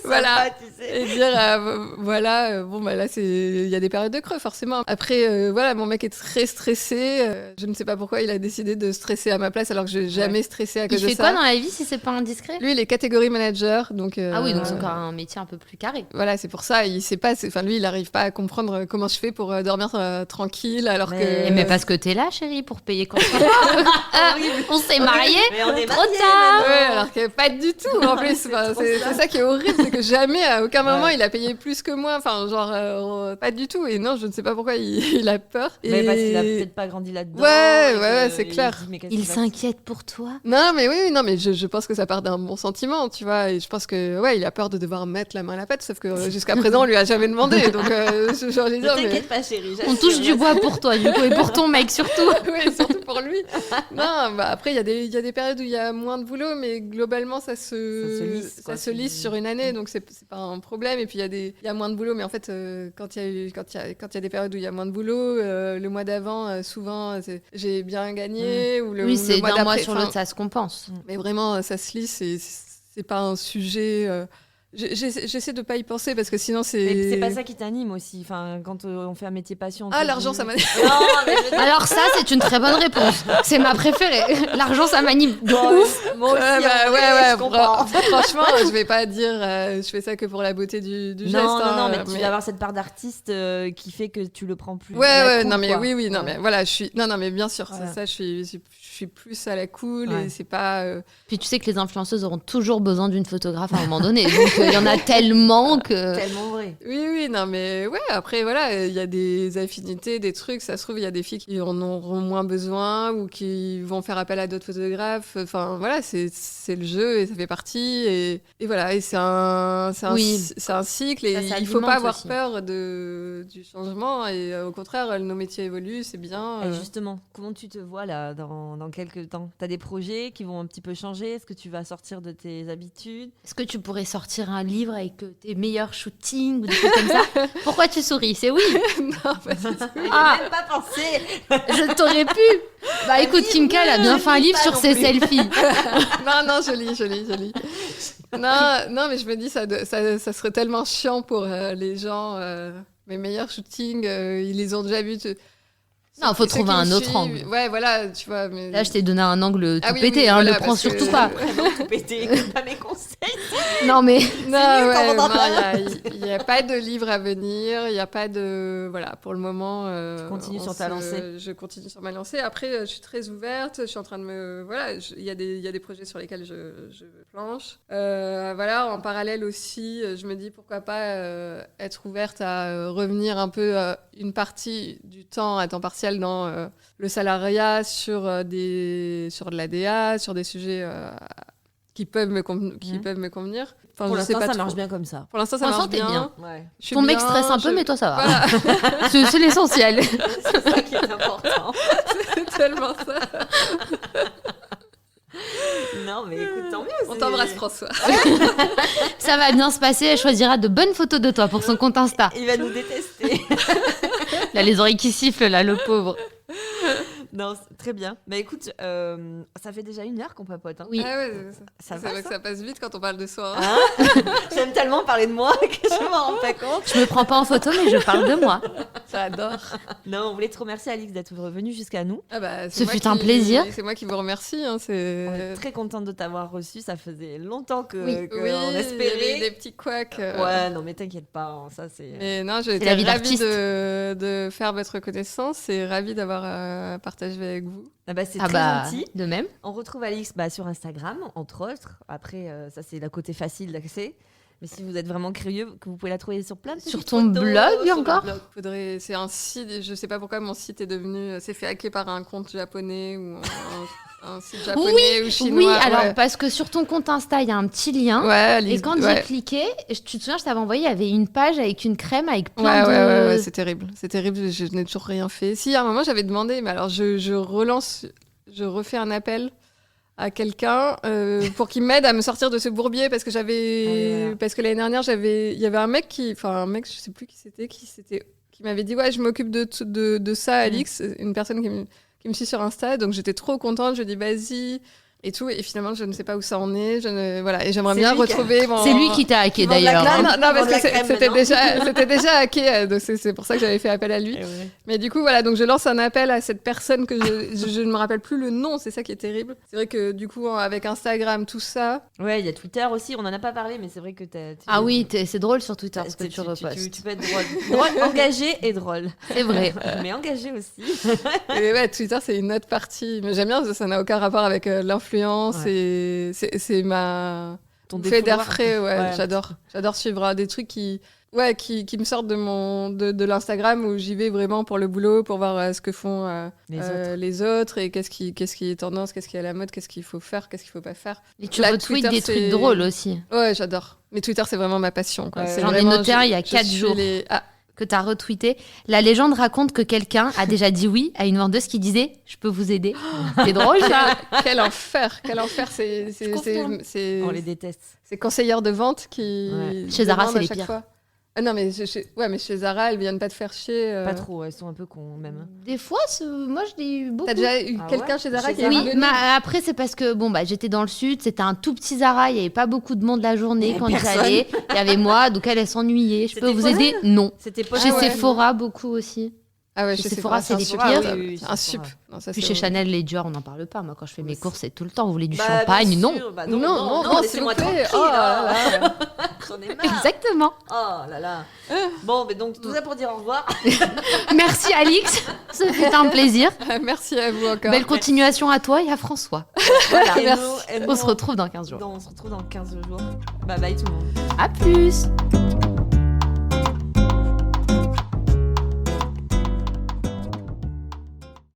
Voilà. Sympa, tu sais. Et dire, voilà, bon, bah là, il y a des périodes de creux, forcément. Après, voilà, mon mec est très stressé. Je ne sais pas pourquoi il a décidé de stresser à ma place alors que je n'ai jamais stressé à Il cause de fait ça. quoi dans la vie si c'est pas indiscret? Lui, il est catégorie manager, donc... Ah oui, donc c'est encore un métier un peu plus carré. Voilà, c'est pour ça, il sait pas, enfin lui, il n'arrive pas à comprendre comment je fais pour dormir tranquille alors que... Mais parce que t'es là, chérie, pour payer quand on s'est mariés, Mais on est trop mariés, tard. Ouais, alors que pas du tout en plus. Enfin, c'est ça qui est horrible, c'est que jamais, à aucun moment, il a payé plus que moi. Enfin, genre, pas du tout. Et non, je ne sais pas pourquoi il a peur. Mais et... parce qu'il a peut-être pas grandi là-dedans. Ouais, et ouais, que c'est il clair. se dit, mais qu'est-ce Il qui va- s'inquiète pour toi. Non, mais oui, non, mais je pense que ça part d'un bon sentiment, tu vois. Et je pense que, ouais, il a peur de devoir mettre la main à la pâte, sauf que jusqu'à présent, on lui a jamais demandé. Donc, j'ai envie de Ne dire, mais... t'inquiète pas, chérie. On touche du bois pour toi, du coup, et pour ton mec surtout. Oui, surtout pour lui. Non, bah après, il y a des périodes où il y a moins de boulot, mais globalement, ça se lisse sur une année, donc c'est pas un problème. Et puis, il y a moins de boulot, mais en fait, quand il y a des périodes où il y a moins de boulot, le mois d'avant, souvent, j'ai bien gagné, ou Oui, le c'est mois d'un mois d'après, sur enfin, l'autre, ça se compense. mais vraiment, ça se lisse et c'est pas un sujet. J'essaie de pas y penser parce que sinon Mais c'est pas ça qui t'anime aussi. Enfin, quand on fait un métier passion. Ah, l'argent, ça m'anime. Non, mais je veux dire, Alors ça, c'est une très bonne réponse. C'est ma préférée. L'argent, ça m'anime de ouf. moi aussi, Ouais, en vrai, je comprends. Franchement, je vais pas dire je fais ça que pour la beauté du geste. Non, mais tu vas avoir cette part d'artiste qui fait que tu le prends plus. à la Ouais, cool, non, mais quoi. oui, non, Ouais. mais voilà, non, mais bien sûr, Voilà. c'est ça, je suis plus à la cool Ouais. et c'est pas. Puis tu sais que les influenceuses auront toujours besoin d'une photographe à un moment donné. Donc il y en a tellement que... Tellement vrai. Oui, non, mais ouais, après, voilà, il y a des affinités, des trucs, ça se trouve, il y a des filles qui en auront moins besoin ou qui vont faire appel à d'autres photographes. Enfin, voilà, c'est le jeu et ça fait partie. Et voilà, et c'est un cycle et Ça il faut pas s'alimente avoir aussi. peur du changement. Et au contraire, nos métiers évoluent, c'est bien. Et justement, comment tu te vois là dans quelques temps? T'as des projets qui vont un petit peu changer? Est-ce que tu vas sortir de tes habitudes? Est-ce que tu pourrais sortir un livre avec tes meilleurs shootings ou des trucs comme ça? Pourquoi tu souris? C'est oui. Non, pas du tout. Ah, J'ai même pas pensé. je t'aurais pu. Bah écoute, Kimka, elle a bien fait un livre pas sur non ses plus. selfies. Non, joli. Non, mais je me dis, ça serait tellement chiant pour les gens. Mes meilleurs shootings, ils les ont déjà vus Non, faut Ceux trouver qui me un autre suivent, angle. Ouais, voilà, tu vois. Mais... Là, je t'ai donné un angle tout Ah oui, pété, oui, hein, voilà, le prends parce surtout que- pas. Tout pété, écoute pas mes conseils. Non, mais Non, mieux quand ouais, on en non, parle. il n'y a pas de livre à venir, il n'y a pas de... Voilà, pour le moment... Tu continues sur ta lancée. Je continue sur ma lancée. Après, je suis très ouverte, je suis en train de me... Voilà, il y a des projets sur lesquels je planche. Voilà, en parallèle aussi, je me dis pourquoi pas être ouverte à revenir un peu une partie du temps à temps partiel dans le salariat, sur de la DA, sur des sujets... qui peuvent me convenir. Enfin, Pour je sais l'instant, pas ça trop. marche bien comme ça. Pour l'instant, ça Pour marche l'instant, t'es bien. Ouais. Je suis ton mec bien, stresse un peu, je- mais toi, ça va. Voilà, C'est l'essentiel. C'est ça qui est important. c'est tellement ça. Non, mais écoute, tant mieux. On c'est- t'embrasse, François. Ça va bien se passer. Elle choisira de bonnes photos de toi pour son compte Insta. Il va nous détester. Là, les oreilles qui sifflent, là, le pauvre. Non, très bien. Bah écoute, ça fait déjà 1 heure qu'on papote. Hein. Oui. Ah ouais, Ça c'est va, vrai ça que ça passe vite quand on parle de soi. hein. Hein J'aime tellement parler de moi que je m'en rends pas compte. Je me prends pas en photo, mais je parle de moi. J'adore. Non, on voulait te remercier, Alix, d'être revenu jusqu'à nous. Ah bah, Ce fut un plaisir. C'est moi qui vous remercie. Hein, On c'est... est très contente de t'avoir reçu. Ça faisait longtemps que Oui. qu'on Oui, il y espérait. avait des petits couacs. Ouais, non, mais t'inquiète pas. Hein, ça, c'est. Mais non, j'ai C'est été la vie ravie d'artiste. de faire votre connaissance et ravie d'avoir partagé avec vous. Ah bah, c'est Ah très bah, gentil. de même. On retrouve Alix sur Instagram, entre autres. Après, ça, c'est le côté facile d'accès. Mais si vous êtes vraiment curieux, que vous pouvez la trouver sur plein de Sur petites ton photos, blog, sur le encore blog. C'est un site, je sais pas pourquoi mon site est devenu, s'est fait hacker par un compte japonais ou un site japonais ou chinois. Oui, alors ouais. parce que sur ton compte Insta, il y a un petit lien. Ouais, Et quand j'ai cliqué, tu te souviens, je t'avais envoyé, il y avait une page avec une crème avec Ouais, plein de... ouais, c'est terrible. C'est terrible, je n'ai toujours rien fait. Si, à un moment, j'avais demandé, mais alors je refais un appel à quelqu'un pour qu'il m'aide à me sortir de ce bourbier parce que parce que l'année dernière, il y avait un mec, je sais plus qui c'était, qui m'avait dit, ouais, je m'occupe de ça, Alix, une personne qui me suit sur Insta, donc j'étais trop contente, je dis, vas-y, et tout, et finalement, je ne sais pas où ça en est, voilà, et j'aimerais C'est bien lui qui a- retrouver mon... C'est lui qui t'a hacké vend de la d'ailleurs. crème. hein. Non, Ils vendent parce de la que crème c'était déjà hacké, donc c'est pour ça que j'avais fait appel à lui. Eh ouais. Mais du coup, voilà, donc je lance un appel à cette personne que je ne me rappelle plus le nom, c'est ça qui est terrible. C'est vrai que du coup, avec Instagram, tout ça, Ouais, il y a Twitter aussi. On en a pas parlé, mais c'est vrai que Ah oui, c'est drôle sur Twitter ce que tu repostes. Tu peux être drôle, engagé et drôle. C'est vrai. Mais engagé aussi. et ouais, Twitter, c'est une autre partie. Mais j'aime bien, ça n'a aucun rapport avec l'influence et c'est ma Ton fait d'air défouloir. frais, ouais, Ouais. j'adore suivre des trucs qui me sortent de l'Instagram où j'y vais vraiment pour le boulot, pour voir ce que font les autres et qu'est-ce qui est tendance, qu'est-ce qui est à la mode, qu'est-ce qu'il faut faire, qu'est-ce qu'il faut pas faire. Et tu Là, retweets Twitter, des trucs c'est- drôles aussi. Ouais, j'adore. Mais Twitter, c'est vraiment ma passion. Quoi. Ouais. C'est J'en ai vraiment- noté un il y a je 4 suis jours. Ah, Que t'as retweeté. La légende raconte que quelqu'un a déjà dit oui à une vendeuse qui disait « Je peux vous aider ». C'est drôle ça. quel enfer, c'est confirme. On les déteste. conseillères de vente qui Ouais. Chez Zara, demandent c'est à les chaque pires. fois. Ah non, mais mais chez Zara, elles viennent pas te faire chier. Pas trop, elles sont un peu cons même. Des fois, moi je l'ai eu beaucoup. T'as déjà eu Ah quelqu'un ouais chez Zara Chez qui Zara est Oui, revenu mais après c'est parce que j'étais dans le sud, c'était un tout petit Zara, il n'y avait pas beaucoup de monde la journée quand Personne. j'allais. Il y avait moi, donc elle s'ennuyait. Je peux C'était vous Paul aider Non. C'était pas Chez ouais. Sephora, beaucoup aussi. Ah ouais, Chez chez Sephora, c'est un les sup. pires. Ah Oui, oui, un Sephora. sup. Non, ça, Puis c'est chez horrible. Chanel, les Dior, on n'en parle pas. Moi, quand je fais mes Oui, courses, c'est tout le temps. Vous voulez du Bah, champagne bien Non. sûr. Bah, Non, non, s'il laissez-moi vous plaît. tranquille. Oh là là. J'en ai marre. Exactement. Oh là là. Bon, mais donc tout ça pour dire au revoir. Merci Alix, ce fut un plaisir. Merci à vous encore. Belle continuation à toi et à François. Voilà. Et Merci. nous, On se retrouve dans 15 jours. On se retrouve dans 15 jours. Bye bye tout le monde. À plus.